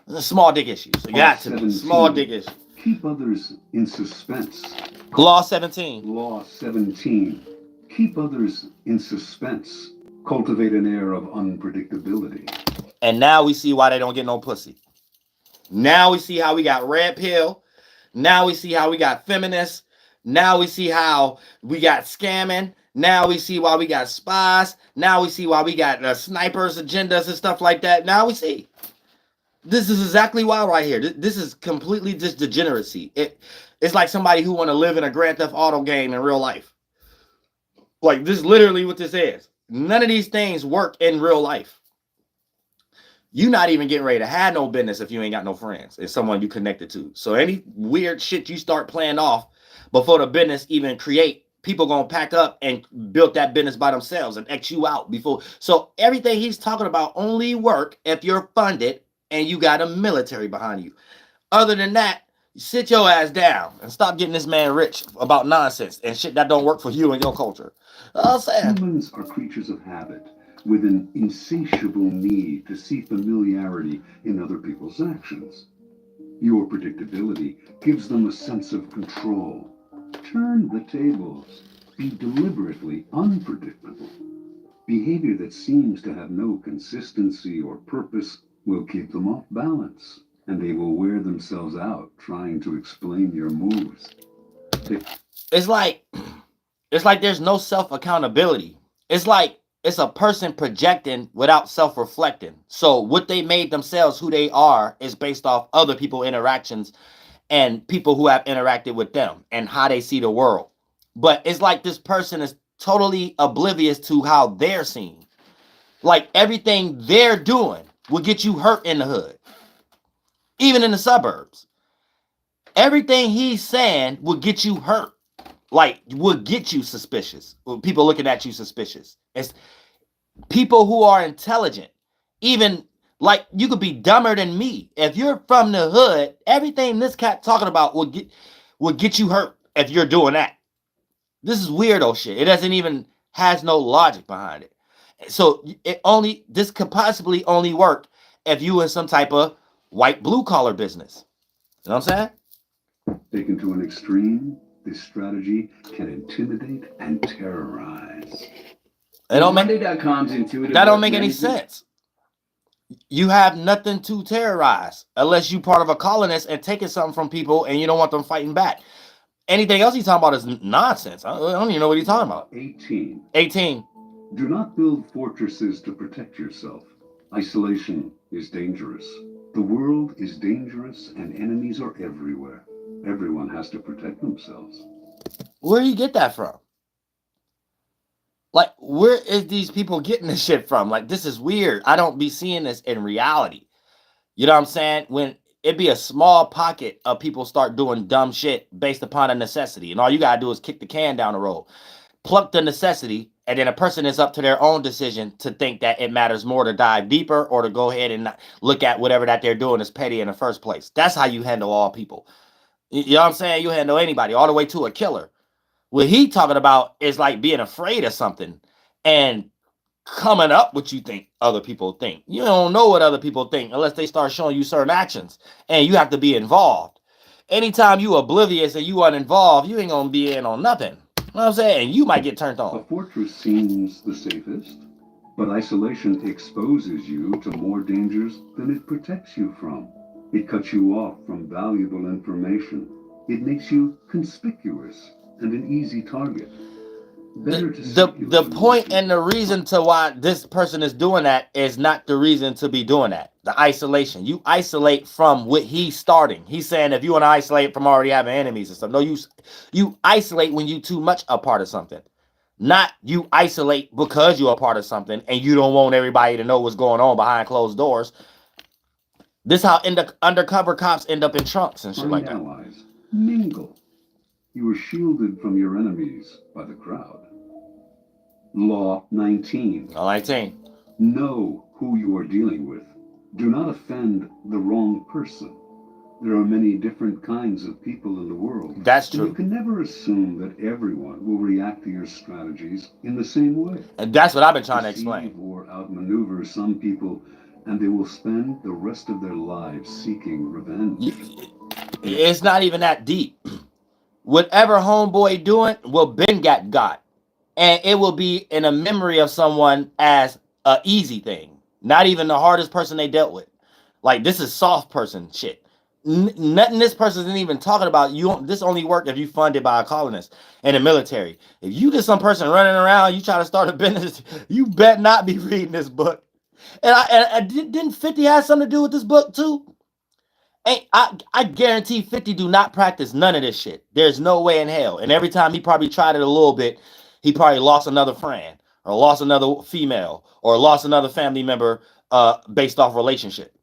It's a small dick issue. So you got to be small dick issue. Keep others in suspense. Law 17. Law 17. Keep others in suspense. Cultivate an air of unpredictability. And now we see why they don't get no pussy. Now we see how we got red pill. Now we see how we got feminists. Now we see how we got scamming. Now we see why we got spies. Now we see why we got snipers, agendas, and stuff like that. Now we see. This is exactly why right here. This is completely just degeneracy. It's like somebody who want to live in a Grand Theft Auto game in real life. Like, this is literally what this is. None of these things work in real life. You're not even getting ready to have no business if you ain't got no friends. It's someone you connected to. So any weird shit you start playing off before the business even create, people gonna pack up and build that business by themselves and X you out before. So everything he's talking about only work if you're funded and you got a military behind you. Other than that, sit your ass down and stop getting this man rich about nonsense and shit that don't work for you and your culture. I'm saying. Humans are creatures of habit with an insatiable need to see familiarity in other people's actions. Your predictability gives them a sense of control. Turn the tables. Be deliberately unpredictable. Behavior that seems to have no consistency or purpose will keep them off balance, and they will wear themselves out trying to explain your moves. It's like there's no self-accountability. It's like it's a person projecting without self-reflecting. So what they made themselves who they are is based off other people's interactions and people who have interacted with them and how they see the world. But it's like this person is totally oblivious to how they're seen. Like everything they're doing will get you hurt in the hood, even in the suburbs. Everything he's saying will get you hurt, like will get you suspicious. People looking at you suspicious. It's people who are intelligent, even like you could be dumber than me. If you're from the hood, everything this cat talking about will get you hurt if you're doing that. This is weirdo shit. It doesn't even has no logic behind it. So this could possibly only work if you in some type of white blue collar business. You know what I'm saying? Taken to an extreme, this strategy can intimidate and terrorize. It don't make Monday.com's intuitive. That don't make any sense. You have nothing to terrorize unless you part of a colonist and taking something from people and you don't want them fighting back. Anything else he's talking about is nonsense. I don't even know what he's talking about. 18. Do not build fortresses to protect yourself. Isolation is dangerous. The world is dangerous and enemies are everywhere. Everyone has to protect themselves. Where do you get that from? Like, where is these people getting this shit from? Like, this is weird. I don't be seeing this in reality. You know what I'm saying? When it be a small pocket of people start doing dumb shit based upon a necessity. And all you got to do is kick the can down the road. Pluck the necessity. And then a person is up to their own decision to think that it matters more to dive deeper or to go ahead and look at whatever that they're doing is petty in the first place. That's how you handle all people. You know what I'm saying? You handle anybody all the way to a killer. What he talking about is like being afraid of something and coming up what you think other people think. You don't know what other people think unless they start showing you certain actions, and you have to be involved. Anytime you oblivious and you uninvolved, you ain't gonna be in on nothing. You know what I'm saying? You might get turned on. A fortress seems the safest, but isolation exposes you to more dangers than it protects you from. It cuts you off from valuable information. It makes you conspicuous and an easy target. The point and the reason to why this person is doing that is not the reason to be doing that. The isolation. You isolate from what he's starting. He's saying if you want to isolate from already having enemies and stuff. No, you isolate when you too much a part of something. Not you isolate because you're a part of something and you don't want everybody to know what's going on behind closed doors. This is how undercover cops end up in trunks and shit like that. Allies. Mingle. You are shielded from your enemies by the crowd. Law 19. 19. Know who you are dealing with. Do not offend the wrong person. There are many different kinds of people in the world. That's and you true. can never assume that everyone will react to your strategies in the same way. And that's what I've been trying to Deceive explain. or outmaneuver some people, and they will spend the rest of their lives seeking revenge. It's not even that deep. Whatever homeboy doing will been got. And it will be in a memory of someone as a easy thing. Not even the hardest person they dealt with. Like, this is soft person shit. Nothing this person isn't even talking about. This only work if you funded by a colonist in the military. If you just some person running around, you try to start a business, you bet not be reading this book. And didn't 50 have something to do with this book too? I guarantee 50 do not practice none of this shit. There's no way in hell. And every time he probably tried it a little bit, he probably lost another friend or lost another female or lost another family member based off relationship.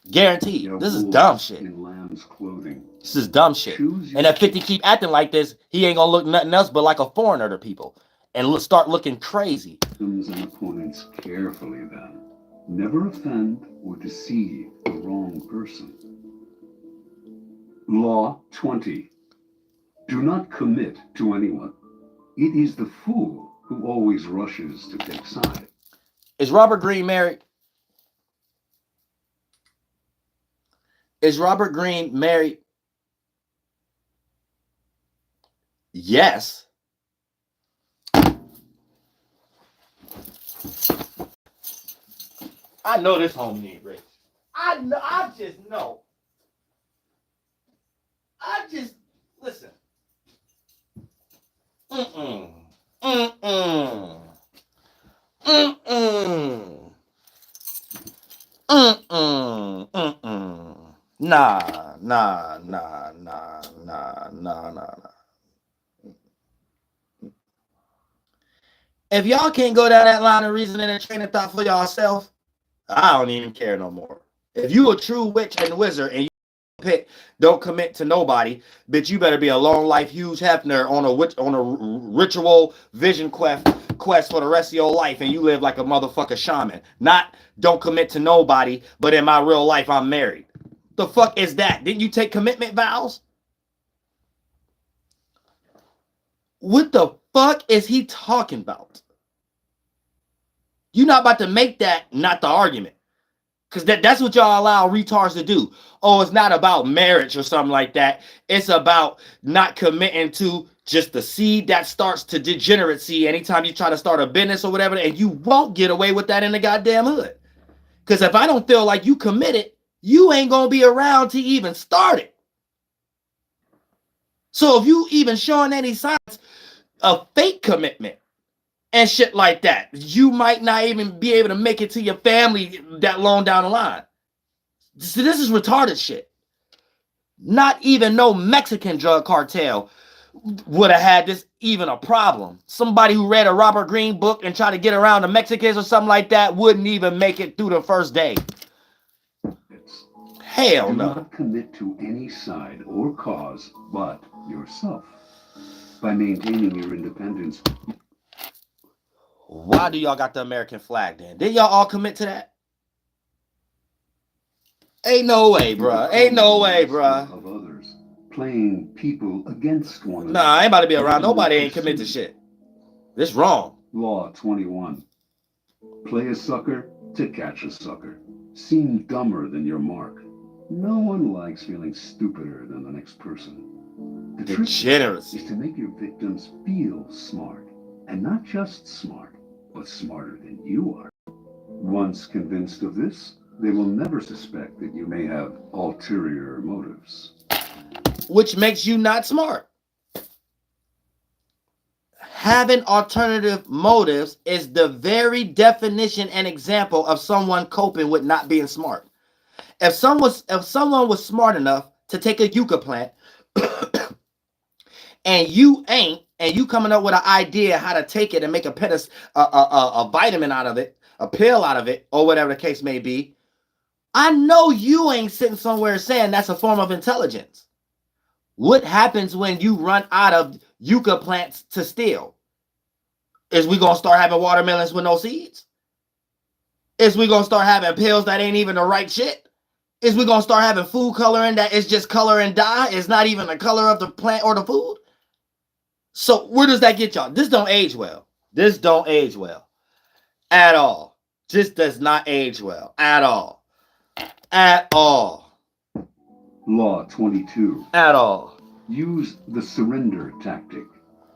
Guaranteed. This is dumb shit. In lamb's clothing. This is dumb shit. And if 50 keep acting like this, he ain't gonna look nothing else but like a foreigner to people and start looking crazy. Victims and opponents carefully then. Never offend or deceive the wrong person. Law 20. Do not commit to anyone. It is the fool who always rushes to take side. Is Robert Greene married? Is Robert Greene married? Yes. I know this homie ain't rich. I just know. Listen. Nah. If y'all can't go down that line of reasoning and train of thought for yourself, I don't even care no more. If you a true witch and wizard and you pick don't commit to nobody, bitch, you better be a long life Hugh Hefner on a ritual vision quest for the rest of your life, and you live like a motherfucker shaman. Not don't commit to nobody, but in my real life I'm married. The fuck is that? Didn't you take commitment vows? What the fuck is he talking about? You're not about to make that not the argument. Because that's what y'all allow retards to do. Oh, it's not about marriage or something like that. It's about not committing to just the seed that starts to degeneracy anytime you try to start a business or whatever. And you won't get away with that in the goddamn hood. Because if I don't feel like you committed, you ain't going to be around to even start it. So if you even showing any signs of fake commitment and shit like that, you might not even be able to make it to your family that long down the line. So this is retarded shit. Not even no Mexican drug cartel would have had this even a problem. Somebody who read a Robert Greene book and tried to get around the Mexicans or something like that wouldn't even make it through the first day. Hell no. Do not commit to any side or cause but yourself. By maintaining your independence. Why do y'all got the American flag then? Did y'all all commit to that? Ain't no way, bruh. Ain't no way, bruh. Of others, playing people against one another. Nah, I ain't about to be around. Nobody ain't commit to shit. This wrong. Law 21. Play a sucker to catch a sucker. Seem dumber than your mark. No one likes feeling stupider than the next person. The trick Degeneracy is to make your victims feel smart. And not just smart, but smarter than you are. Once convinced of this, they will never suspect that you may have ulterior motives. Which makes you not smart. Having alternative motives is the very definition and example of someone coping with not being smart. If someone was smart enough to take a yucca plant and you ain't, and you coming up with an idea how to take it and make a vitamin out of it, a pill out of it, or whatever the case may be, I know you ain't sitting somewhere saying that's a form of intelligence. What happens when you run out of yucca plants to steal? Is we gonna start having watermelons with no seeds? Is we gonna start having pills that ain't even the right shit? Is we gonna start having food coloring that is just color and dye? It's not even the color of the plant or the food? So where does that get y'all? This don't age well. This don't age well. At all. Just does not age well. At all. At all. Law 22. At all. Use the surrender tactic.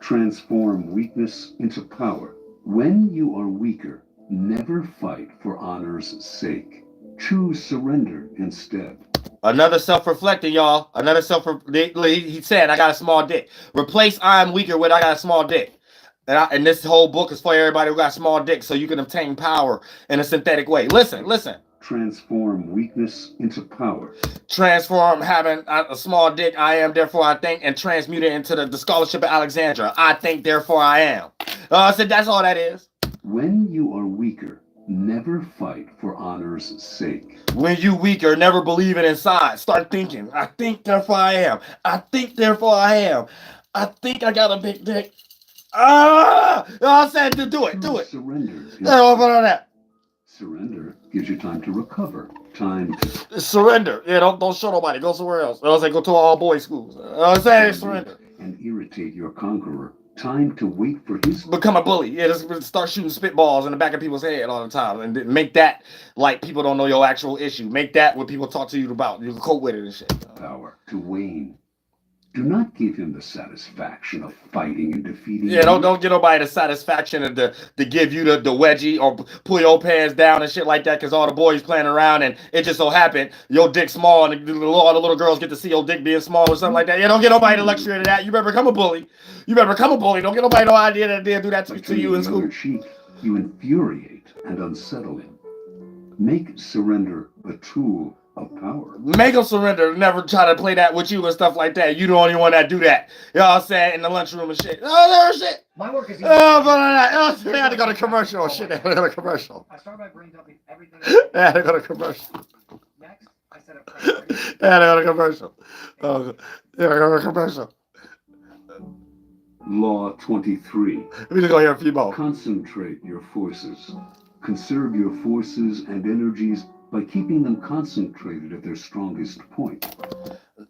Transform weakness into power. When you are weaker, never fight for honor's sake. Choose surrender instead. Another self-reflecting, y'all. Another he said, I got a small dick. Replace I'm weaker with I got a small dick. And this whole book is for everybody who got small dicks so you can obtain power in a synthetic way. Listen. Transform weakness into power. Transform having a small dick, I am, therefore I think, and transmute it into the scholarship of Alexandria. I think, therefore I am. I said that's all that is. When you are weaker, never fight for honor's sake. When you weaker, never believe it inside. Start thinking. I think, therefore I am. I think, therefore I am. I think I got a big dick. I said to do it. Surrender. That. Surrender gives you time to recover. Time to surrender. Yeah, don't show nobody. Go somewhere else. I was like, go to all boys schools. I say surrender. And irritate your conqueror. Time to wait for his... Become a bully. Yeah, just start shooting spitballs in the back of people's head all the time. And make that like people don't know your actual issue. Make that what people talk to you about. You can cope with it and shit. Power to wane. Do not give him the satisfaction of fighting and defeating Yeah, don't get nobody the satisfaction of to give you the wedgie or pull your pants down and shit like that because all the boys playing around and it just so happened your dick small and all the little girls get to see your dick being small or something like that. Yeah, don't get nobody the luxury of that. You better become a bully. Don't get nobody no idea that they'll do that to you in school. Cheek, you infuriate and unsettle him. Make surrender a tool of power. Make them surrender. Never try to play that with you and stuff like that. You the only one that do that. You know what I'm saying? In the lunchroom and shit. Shit. My work is easy. They had to go to commercial. Shit, they had to go to commercial. I start my brain dumping everything. They had to go to commercial. Next, I set up priorities. They had to go to commercial. They had to go to commercial. Law 23. We just go here a few more. Concentrate your forces. Conserve your forces and energies by keeping them concentrated at their strongest point.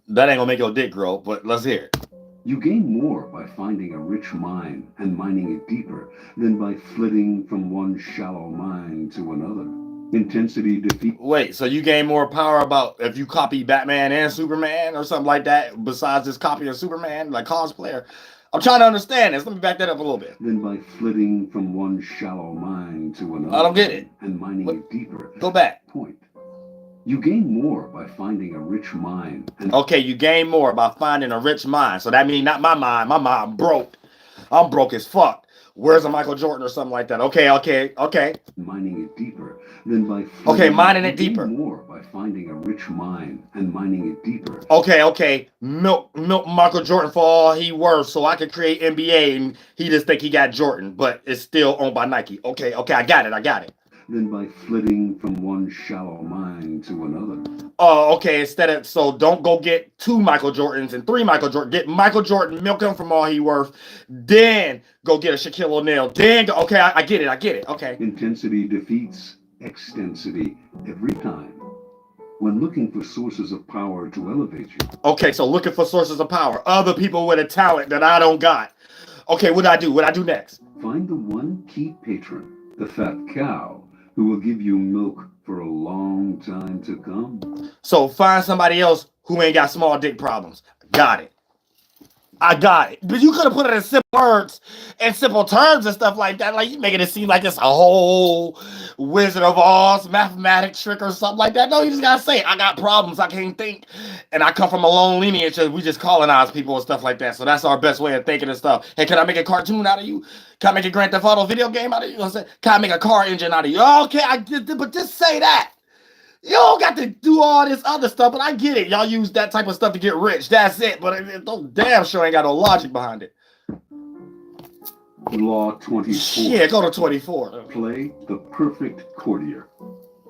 That ain't gonna make your dick grow, but let's hear it. You gain more by finding a rich mine and mining it deeper than by flitting from one shallow mine to another. Intensity defeat. Wait, so you gain more power about if you copy Batman and Superman or something like that besides this copy of Superman, like cosplayer? I'm trying to understand this. Let me back that up a little bit. Then by flitting from one shallow mine to another. I don't get it. And mining it deeper. Go back. Point. You gain more by finding a rich mine. Okay, you gain more by finding a rich mine. So that means not my mind. My mind broke. I'm broke as fuck. Where's a Michael Jordan or something like that? Okay. Mining it deeper. Then by mining it deeper. More by finding a rich mine and mining it deeper. Okay. Milk Michael Jordan for all he worth, so I could create NBA, and he just think he got Jordan, but it's still owned by Nike. Okay, I got it. Then by flitting from one shallow mine to another. Oh, okay. So don't go get 2 Michael Jordans and 3 Michael Jordans. Get Michael Jordan, milk him from all he worth. Then go get a Shaquille O'Neal. Then okay, I get it. Okay. Intensity defeats extensity every time. When looking for sources of power to elevate you. Okay, so looking for sources of power. Other people with a talent that I don't got. Okay, what I do? What I do next? Find the one key patron, the fat cow, who will give you milk for a long time to come. So find somebody else who ain't got small dick problems. Got it. I got it. But you could have put it in simple words and simple terms and stuff like that. Like you making it seem like it's a whole Wizard of Oz mathematics trick or something like that. No, you just gotta say, I got problems. I can't think. And I come from a long lineage. We just colonize people and stuff like that. So that's our best way of thinking and stuff. Hey, can I make a cartoon out of you? Can I make a Grand Theft Auto video game out of you? You know what I'm saying? Can I make a car engine out of you? Okay, I did, but just say that. You don't got to do all this other stuff, but I get it. Y'all use that type of stuff to get rich. That's it. But it don't damn sure ain't got no logic behind it. Law 24. Yeah, go to 24. Play the perfect courtier.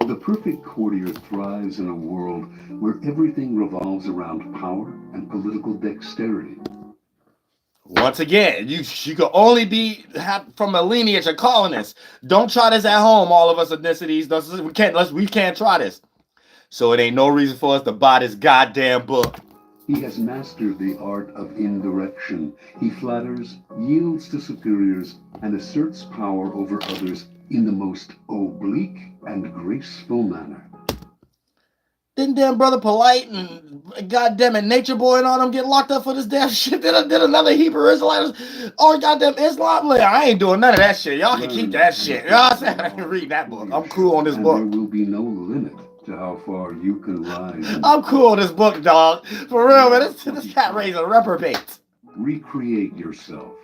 The perfect courtier thrives in a world where everything revolves around power and political dexterity. Once again, you could only be from a lineage of colonists. Don't try this at home. All of us ethnicities, we can't try this. So it ain't no reason for us to buy this goddamn book. He has mastered the art of indirection. He flatters, yields to superiors, and asserts power over others in the most oblique and graceful manner. Didn't damn brother Polite and goddamn it Nature Boy and all them get locked up for this damn shit? Did another Hebrew Israelite or goddamn Islam? Like, I ain't doing none of that shit. Y'all can keep that shit. You know what I'm saying? I can read that book. I'm cool on this book. There will be no limit to how far you can rise. I'm cool on this book, dog. For real, man. This cat raising reprobates. Recreate yourself.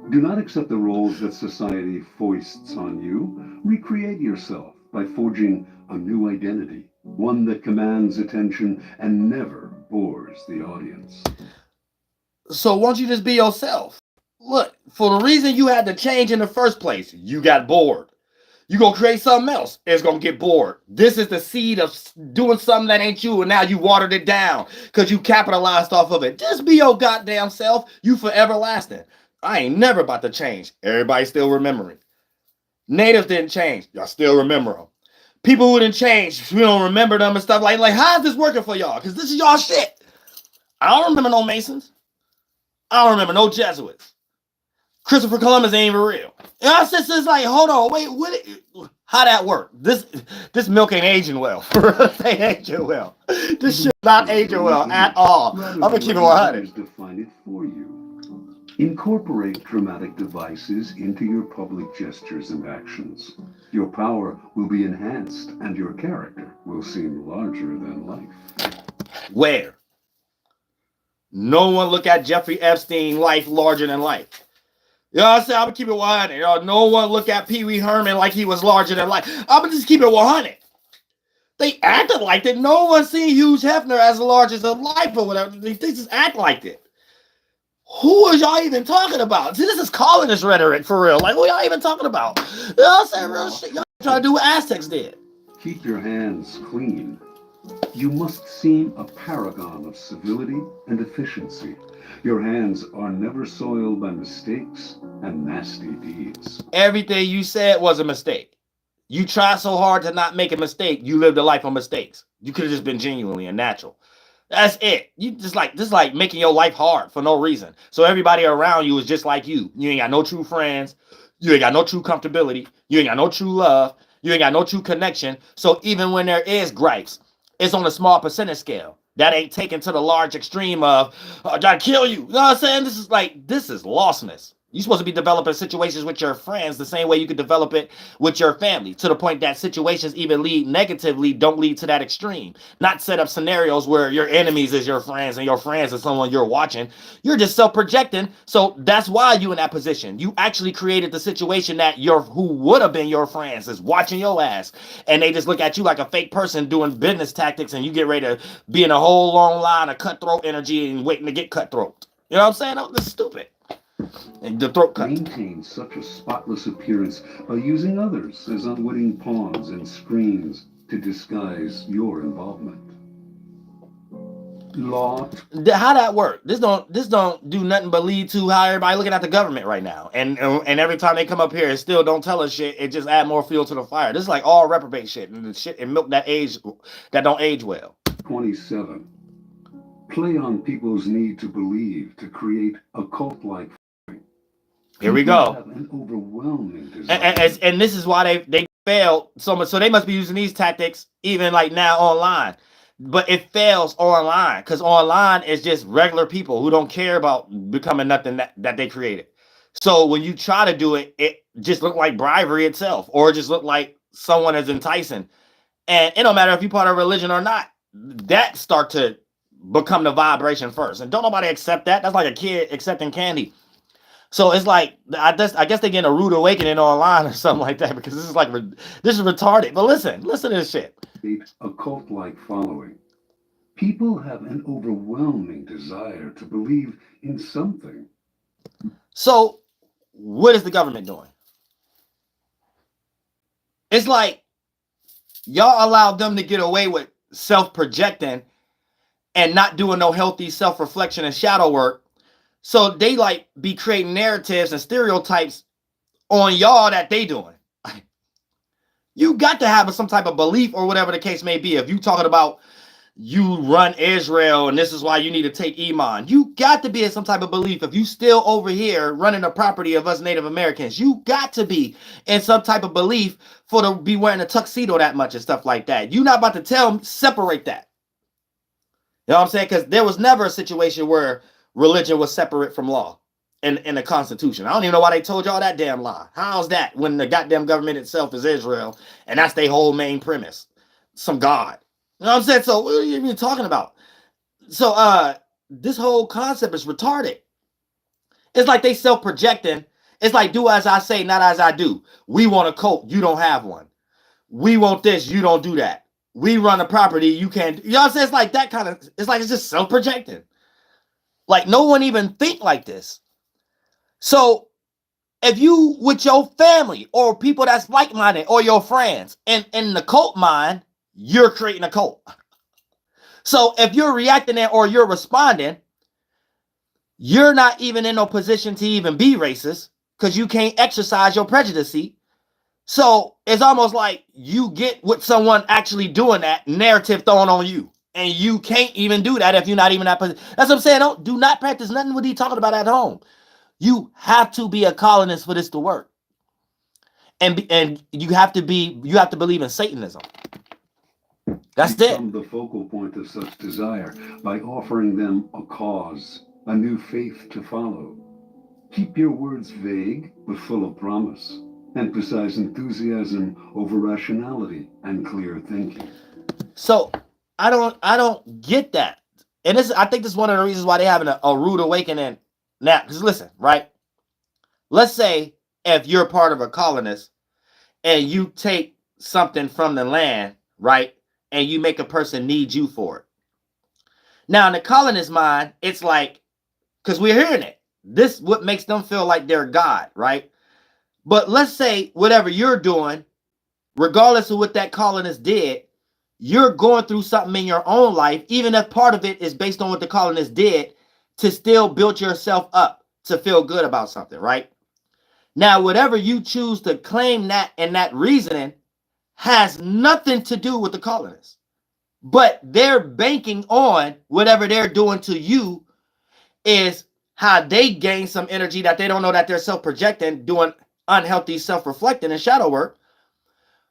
Do not accept the roles that society foists on you. Recreate yourself by forging a new identity, one that commands attention and never bores the audience. So won't you just be yourself? Look, for the reason you had to change in the first place, you got bored. You gonna create something else, it's gonna get bored. This is the seed of doing something that ain't you, and now you watered it down because you capitalized off of it. Just be your goddamn self. You forever lasting. I ain't never about to change. Everybody still remembering. Natives didn't change. Y'all still remember them. People who didn't change, we don't remember them and stuff like how is this working for y'all? Because this is y'all shit. I don't remember no Masons. I don't remember no Jesuits. Christopher Columbus ain't even real. You know, it's like, hold on, wait, how that work? This milk ain't aging well. It ain't aging well. This shit not aging well at all. I'm gonna keep it 100. Define it for you. Incorporate dramatic devices into your public gestures and actions. Your power will be enhanced and your character will seem larger than life. Where? No one look at Jeffrey Epstein life larger than life. You know what I'm saying? I'm gonna keep it 100. You know, no one look at Pee Wee Herman like he was larger than life. I'm gonna just keep it 100. They acted like that. No one seen Hugh Hefner as large as a life or whatever. They just act like it. Who are y'all even talking about? See, this is colonist rhetoric for real. Like, what y'all even talking about? You know what I'm saying? Real shit. Y'all trying to do what Aztecs did. Keep your hands clean. You must seem a paragon of civility and efficiency. Your hands are never soiled by mistakes and nasty deeds. Everything you said was a mistake. You tried so hard to not make a mistake, you lived a life of mistakes. You could have just been genuinely and natural. That's it. You just like making your life hard for no reason. So everybody around you is just like you. You ain't got no true friends. You ain't got no true comfortability. You ain't got no true love. You ain't got no true connection. So even when there is gripes, it's on a small percentage scale. That ain't taken to the large extreme of, I gotta kill you. You know what I'm saying? This is lostness. You're supposed to be developing situations with your friends the same way you could develop it with your family, to the point that situations even lead negatively, don't lead to that extreme. Not set up scenarios where your enemies is your friends and your friends is someone you're watching. You're just self-projecting. So that's why you in that position. You actually created the situation that who would have been your friends is watching your ass. And they just look at you like a fake person doing business tactics, and you get ready to be in a whole long line of cutthroat energy and waiting to get cutthroat. You know what I'm saying? This is stupid. And the throat cut. Maintain such a spotless appearance by using others as unwitting pawns and screens to disguise your involvement. Law. How that work? This don't do nothing but lead to how everybody looking at the government right now. And every time they come up here and still don't tell us shit, it just add more fuel to the fire. This is like all reprobate shit and the shit and milk that don't age well. 27. Play on people's need to believe to create a cult-like. Here we go. Have an overwhelming desire. And this is why they failed so much. So they must be using these tactics even like now online. But it fails online because online is just regular people who don't care about becoming nothing that they created. So when you try to do it, it just look like bribery itself, or just look like someone is enticing. And it don't matter if you're part of religion or not. That start to become the vibration first. And don't nobody accept that. That's like a kid accepting candy. So it's like, I guess they're getting a rude awakening online or something like that, because this is retarded. But listen to this shit. A cult-like following. People have an overwhelming desire to believe in something. So what is the government doing? It's like y'all allowed them to get away with self-projecting and not doing no healthy self-reflection and shadow work. So they like be creating narratives and stereotypes on y'all that they doing. You got to have some type of belief or whatever the case may be. If you talking about you run Israel and this is why you need to take Iman, you got to be in some type of belief. If you still over here running the property of us Native Americans, you got to be in some type of belief for to be wearing a tuxedo that much and stuff like that. You're not about to tell them, separate that. You know what I'm saying? Because there was never a situation where religion was separate from law in the Constitution. I don't even know why they told y'all that damn lie. How's that when the goddamn government itself is Israel and that's their whole main premise? Some God. You know what I'm saying? So what are you even talking about? So this whole concept is retarded. It's like they self-projecting. It's like do as I say, not as I do. We want a coat, you don't have one. We want this, you don't do that. We run a property, you can't. You know what I'm saying? It's like that kind of, it's like it's just self-projecting. Like no one even think like this. So if you with your family or people that's like-minded or your friends and in the cult mind, you're creating a cult. So if you're reacting or you're responding, you're not even in no position to even be racist because you can't exercise your prejudice. So it's almost like you get with someone actually doing that narrative thrown on you. And you can't even do that if you're not even that position. That's what I'm saying. Do not practice nothing what he's talking about at home. You have to be a colonist for this to work. And you have to believe in Satanism. That's it. Become the focal point of such desire by offering them a cause, a new faith to follow. Keep your words vague but full of promise. Emphasize enthusiasm over rationality and clear thinking. So I don't get that. And I think this is one of the reasons why they're having a rude awakening now. Because listen, right? Let's say if you're part of a colonist and you take something from the land, right? And you make a person need you for it. Now, in the colonist mind, it's like, because we're hearing it. This what makes them feel like they're God, right? But let's say whatever you're doing, regardless of what that colonist did, you're going through something in your own life, even if part of it is based on what the colonist did, to still build yourself up to feel good about something, right? Now, whatever you choose to claim that and that reasoning has nothing to do with the colonists, but they're banking on whatever they're doing to you is how they gain some energy that they don't know that they're self-projecting, doing unhealthy self-reflecting and shadow work.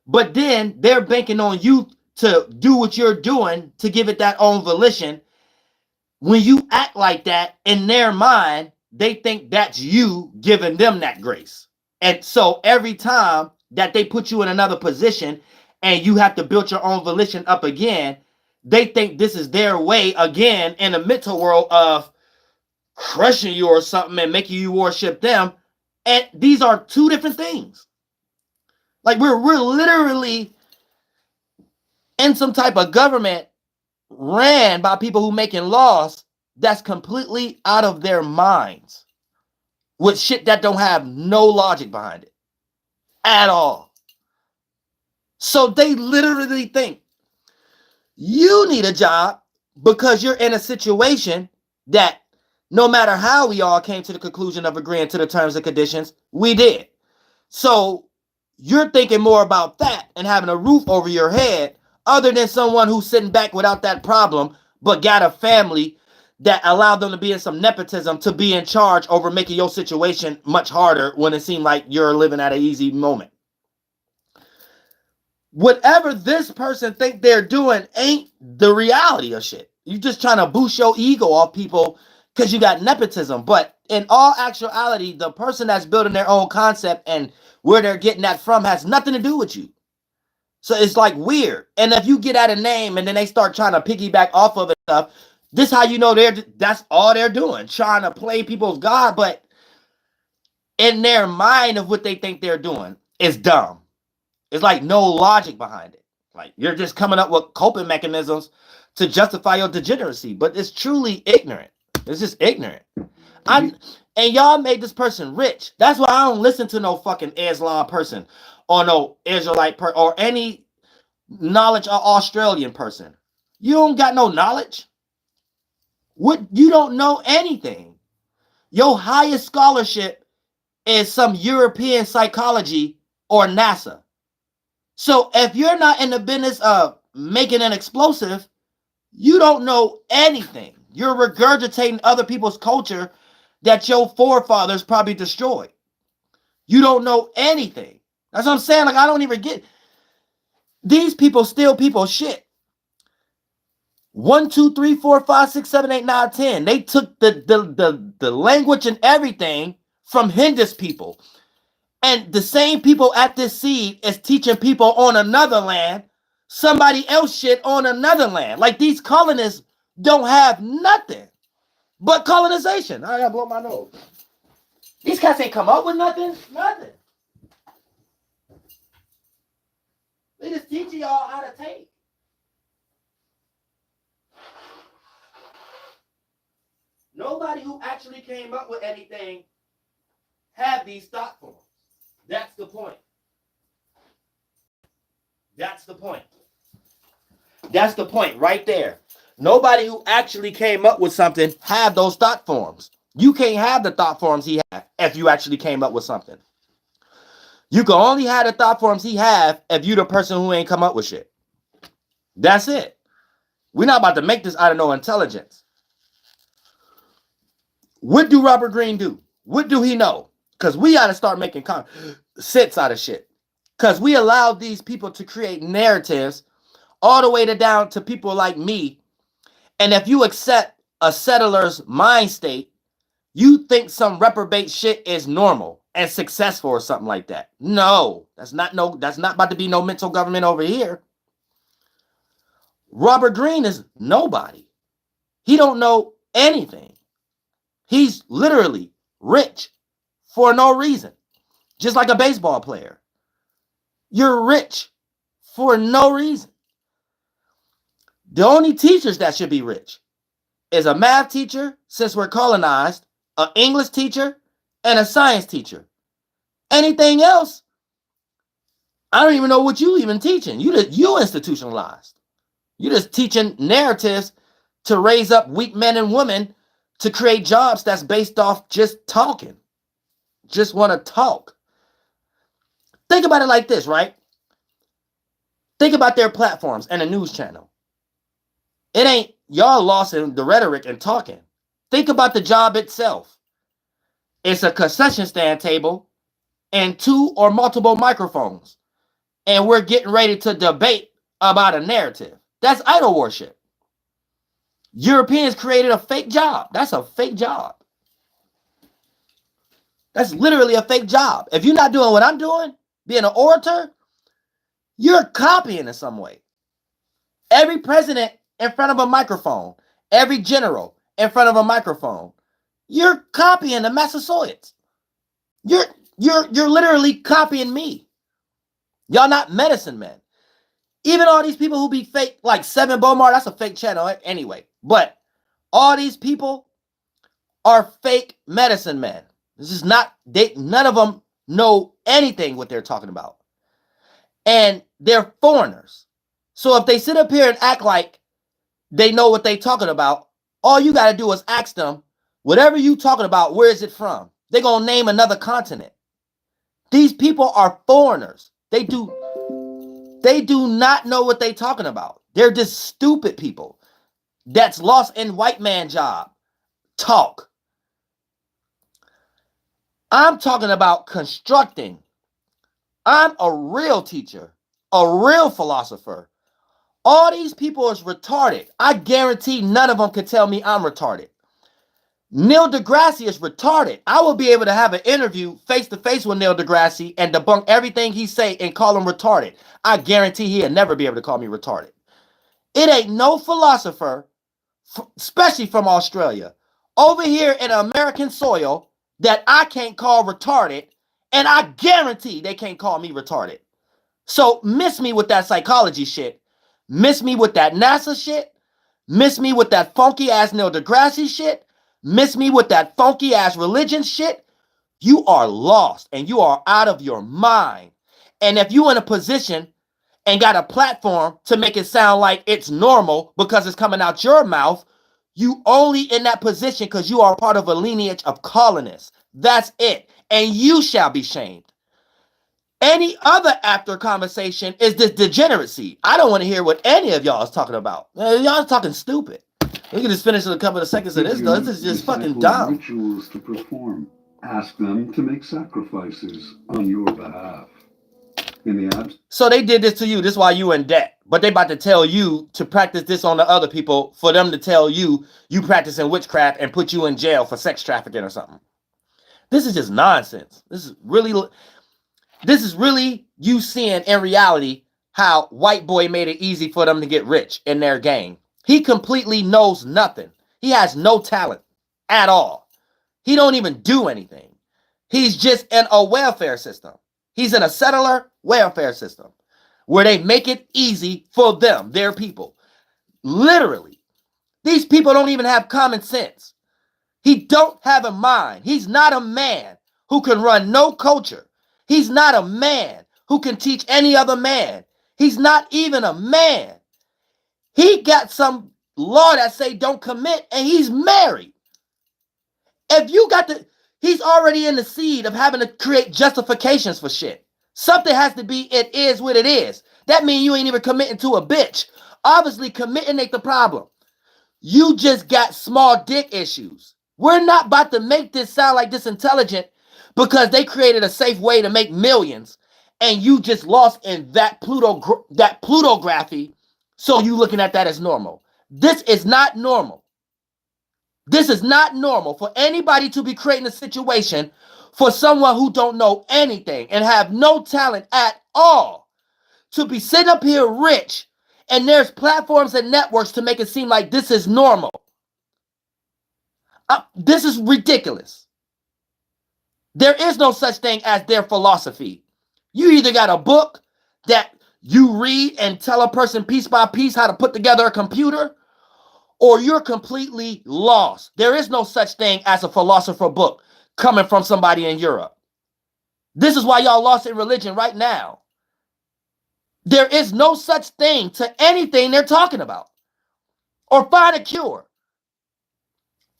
But then they're banking on you to do what you're doing to give it that own volition. When you act like that, in their mind, they think that's you giving them that grace. And so every time that they put you in another position and you have to build your own volition up again, they think this is their way again in the mental world of crushing you or something and making you worship them. And these are two different things. Like we're literally in some type of government ran by people who making laws that's completely out of their minds with shit that don't have no logic behind it at all. So they literally think you need a job because you're in a situation that no matter how we all came to the conclusion of agreeing to the terms and conditions, we did. So you're thinking more about that and having a roof over your head other than someone who's sitting back without that problem, but got a family that allowed them to be in some nepotism to be in charge over making your situation much harder when it seemed like you're living at an easy moment. Whatever this person think they're doing ain't the reality of shit. You're just trying to boost your ego off people because you got nepotism. But in all actuality, the person that's building their own concept and where they're getting that from has nothing to do with you. So it's like weird. And if you get at a name and then they start trying to piggyback off of it stuff, this how you know that's all they're doing, trying to play people's God. But in their mind of what they think they're doing is dumb. It's like no logic behind it. Like you're just coming up with coping mechanisms to justify your degeneracy, but it's truly ignorant. It's just ignorant. And y'all made this person rich. That's why I don't listen to no fucking Islam person or no Israelite or any knowledge or Australian person. You don't got no knowledge. What you don't know anything. Your highest scholarship is some European psychology or NASA. So if you're not in the business of making an explosive, you don't know anything. You're regurgitating other people's culture that your forefathers probably destroyed. You don't know anything. That's what I'm saying. Like, I don't even get. These people steal people's shit. 1, 2, 3, 4, 5, 6, 7, 8, 9, 10. They took the language and everything from Hindus people. And the same people at this seed is teaching people on another land somebody else shit on another land. Like, these colonists don't have nothing but colonization. I gotta blow my nose. These cats ain't come up with nothing. Nothing. They just teach y'all how to take. Nobody who actually came up with anything had these thought forms. That's the point. That's the point. That's the point right there. Nobody who actually came up with something had those thought forms. You can't have the thought forms he had if you actually came up with something. You can only have the thought forms he have if you the person who ain't come up with shit. That's it. We're not about to make this out of no intelligence. What do Robert Greene do? What do he know? Because we got to start making sense out of shit. Because we allowed these people to create narratives all the way down to people like me. And if you accept a settler's mind state, you think some reprobate shit is normal and successful or something like that. No, that's not about to be no mental government over here. Robert Greene is nobody. He don't know anything. He's literally rich for no reason. Just like a baseball player. You're rich for no reason. The only teachers that should be rich is a math teacher, since we're colonized, an English teacher, and a science teacher. Anything else, I don't even know what you even teaching. You institutionalized. You're just teaching narratives to raise up weak men and women to create jobs that's based off just talking. Just want to talk. Think about it like this, right? Think about their platforms and a news channel. It ain't y'all lost in the rhetoric and talking. Think about the job itself. It's a concession stand table and 2 or multiple microphones. And we're getting ready to debate about a narrative. That's idol worship. Europeans created a fake job. That's a fake job. That's literally a fake job. If you're not doing what I'm doing, being an orator, you're copying in some way. Every president in front of a microphone, every general in front of a microphone, you're copying the Massasoits. You're literally copying me. Y'all not medicine men. Even all these people who be fake, like Seven Bomar, that's a fake channel anyway. But all these people are fake medicine men. This is not, none of them know anything what they're talking about. And they're foreigners. So if they sit up here and act like they know what they're talking about, all you got to do is ask them, whatever you talking about, where is it from? They're going to name another continent. These people are foreigners. They do not know what they're talking about. They're just stupid people that's lost in white man job. Talk. I'm talking about constructing. I'm a real teacher, a real philosopher. All these people is retarded. I guarantee none of them can tell me I'm retarded. Neil deGrasse is retarded. I will be able to have an interview face-to-face with Neil deGrasse and debunk everything he say and call him retarded. I guarantee he'll never be able to call me retarded. It ain't no philosopher, especially from Australia, over here in American soil that I can't call retarded, and I guarantee they can't call me retarded. So miss me with that psychology shit. Miss me with that NASA shit. Miss me with that funky-ass Neil deGrasse shit. Miss me with that funky-ass religion shit. You are lost, and you are out of your mind. And if you in a position and got a platform to make it sound like it's normal because it's coming out your mouth, You only in that position because you are part of a lineage of colonists. That's it. And you shall be shamed. Any other after conversation is this degeneracy. I don't want to hear what any of y'all is talking about. Y'all talking stupid. We can just finish a couple of seconds of this, though. This is just fucking dumb. Rituals to perform. Ask them to make sacrifices on your behalf. In the absence. So they did this to you. This is why you in debt. But they about to tell you to practice this on the other people for them to tell you you practicing witchcraft and put you in jail for sex trafficking or something. This is just nonsense. This is really you seeing in reality how white boy made it easy for them to get rich in their game. He completely knows nothing. He has no talent at all. He don't even do anything. He's just in a welfare system. He's in a settler welfare system where they make it easy for them, their people. Literally. These people don't even have common sense. He don't have a mind. He's not a man who can run no culture. He's not a man who can teach any other man. He's not even a man. He got some law that say don't commit, and he's married. If you got the, he's already in the seed of having to create justifications for shit. Something has to be, it is what it is. That means you ain't even committing to a bitch. Obviously, committing ain't the problem. You just got small dick issues. We're not about to make this sound like this intelligent because they created a safe way to make millions and you just lost in that plutography, so you looking at that as normal. This is not normal. This is not normal for anybody to be creating a situation for someone who don't know anything and have no talent at all to be sitting up here rich, and there's platforms and networks to make it seem like this is normal. This is ridiculous. There is no such thing as their philosophy. You either got a book that you read and tell a person piece by piece how to put together a computer, or you're completely lost. There is no such thing as a philosopher book coming from somebody in Europe. This is why y'all lost in religion right now. There is no such thing to anything they're talking about. Or find a cure.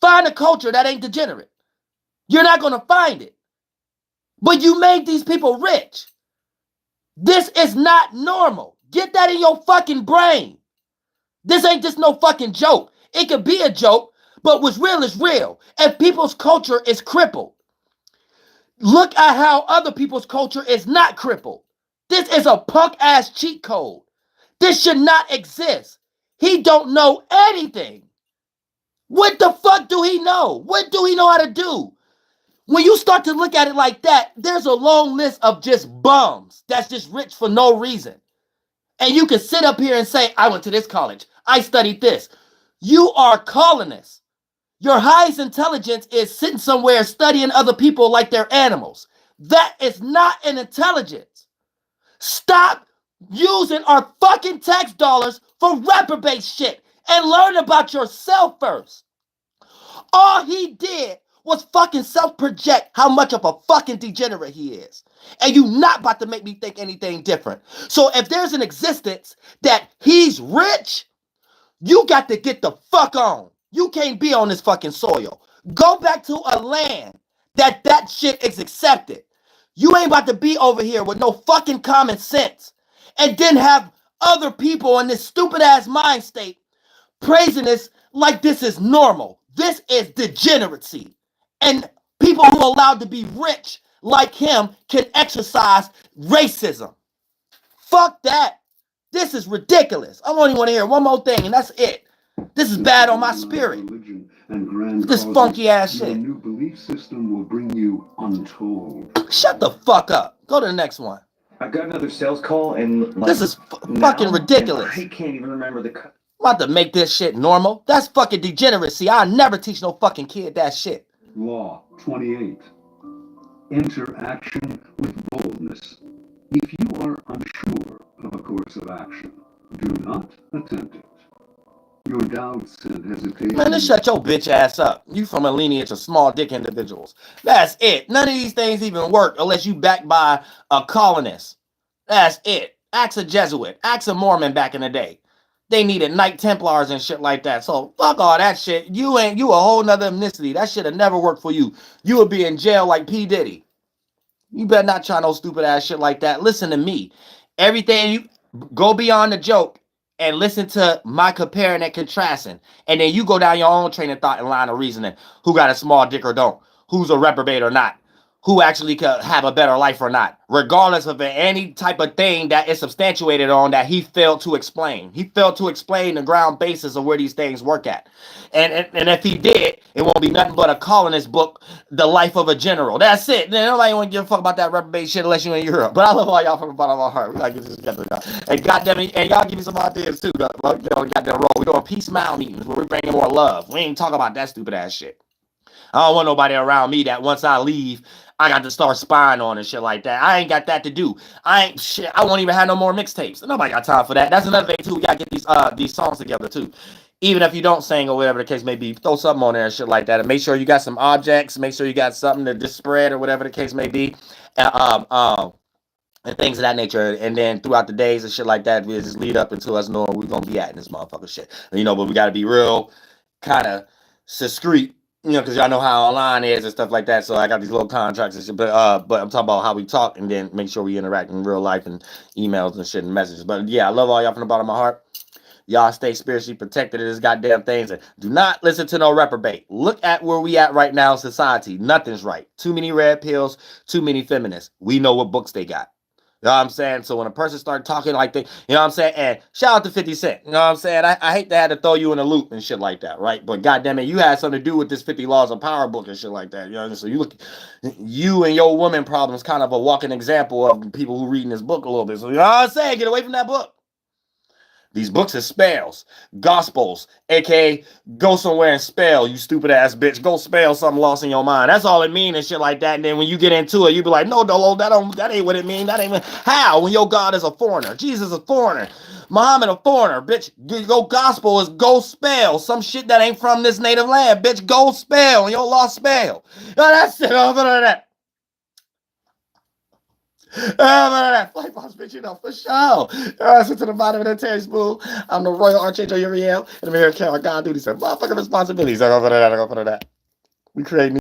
Find a culture that ain't degenerate. You're not going to find it. But you made these people rich. This is not normal. Get that in your fucking brain. This ain't just no fucking joke. It could be a joke, but what's real is real. And people's culture is crippled. Look at how other people's culture is not crippled. This is a punk-ass cheat code. This should not exist. He don't know anything. What the fuck do he know? What do he know how to do? When you start to look at it like that, there's a long list of just bums that's just rich for no reason. And you can sit up here and say, I went to this college. I studied this. You are colonists. Your highest intelligence is sitting somewhere studying other people like they're animals. That is not an intelligence. Stop using our fucking tax dollars for reprobate shit and learn about yourself first. All he did was fucking self-project how much of a fucking degenerate he is. And you not about to make me think anything different. So if there's an existence that he's rich, you got to get the fuck on. You can't be on this fucking soil. Go back to a land that shit is accepted. You ain't about to be over here with no fucking common sense and then have other people in this stupid ass mind state praising this like this is normal. This is degeneracy. And people who are allowed to be rich like him can exercise racism. Fuck that. This is ridiculous. I only want to hear one more thing, and that's it. This is bad on my spirit. This funky ass shit. Your new belief system will bring you untold. Shut the fuck up. Go to the next one. I got another sales call, and like, this is fucking ridiculous. I can't even remember the. I'm about to make this shit normal. That's fucking degeneracy. I'll never teach no fucking kid that shit. Law 28. Enter action with boldness. If you are unsure of a course of action, do not attempt it. Your doubts and hesitations... Man, just shut your bitch ass up. You from a lineage of small dick individuals. That's it. None of these things even work unless you backed by a colonist. That's it. Ask a Jesuit. Ask a Mormon back in the day. They needed Knight Templars and shit like that. So fuck all that shit. You a whole nother ethnicity. That shit have never worked for you. You would be in jail like P. Diddy. You better not try no stupid ass shit like that. Listen to me. Everything you go beyond the joke and listen to my comparing and contrasting. And then you go down your own train of thought and line of reasoning. Who got a small dick or don't? Who's a reprobate or not? Who actually could have a better life or not, regardless of any type of thing that is substantiated on that he failed to explain. He failed to explain the ground basis of where these things work at. And if he did, it won't be nothing but a call in his book, The Life of a General. That's it. Then nobody want to give a fuck about that reprobate shit unless you're in Europe. But I love all y'all from the bottom of my heart. We gotta get this together, y'all. And goddamn it, and y'all give me some ideas too. Goddamn roll. We're doing peace mile meetings where we're bringing more love. We ain't talking about that stupid ass shit. I don't want nobody around me that once I leave, I got to start spying on and shit like that. I ain't got that to do. I won't even have no more mixtapes. Nobody got time for that. That's another thing too. We gotta get these songs together too. Even if you don't sing or whatever the case may be, throw something on there and shit like that. And make sure you got some objects. Make sure you got something to just spread or whatever the case may be. And things of that nature. And then throughout the days and shit like that, we just lead up into us knowing where we're gonna be at in this motherfucker shit. You know, but we gotta be real kind of discreet. You know, because y'all know how online is and stuff like that. So I got these little contracts and shit. But I'm talking about how we talk and then make sure we interact in real life and emails and shit and messages. But yeah, I love all y'all from the bottom of my heart. Y'all stay spiritually protected of this goddamn things. And do not listen to no reprobate. Look at where we at right now in society. Nothing's right. Too many red pills. Too many feminists. We know what books they got. You know what I'm saying? So when a person start talking like they, you know what I'm saying? And shout out to 50 Cent. You know what I'm saying? I hate to have to throw you in a loop and shit like that, right? But goddamn it, you had something to do with this 50 Laws of Power book and shit like that. You know, so you and your woman problems kind of a walking example of people who reading this book a little bit. So you know what I'm saying? Get away from that book. These books are spells, gospels, aka go somewhere and spell, you stupid ass bitch. Go spell something lost in your mind. That's all it means and shit like that. And then when you get into it, you be like, no, Dolo, that ain't what it means. That ain't how when your God is a foreigner. Jesus is a foreigner. Muhammad a foreigner, bitch. Your gospel is go spell some shit that ain't from this native land, bitch. Go spell and your lost spell. That's it. Over that. Flight boss, bitch, you know, for sure. Sit to the bottom of the teaspoon. I'm the Royal Archangel Uriel, and I'm here to carry God duty. Some motherfucking responsibilities. I go for that. We create new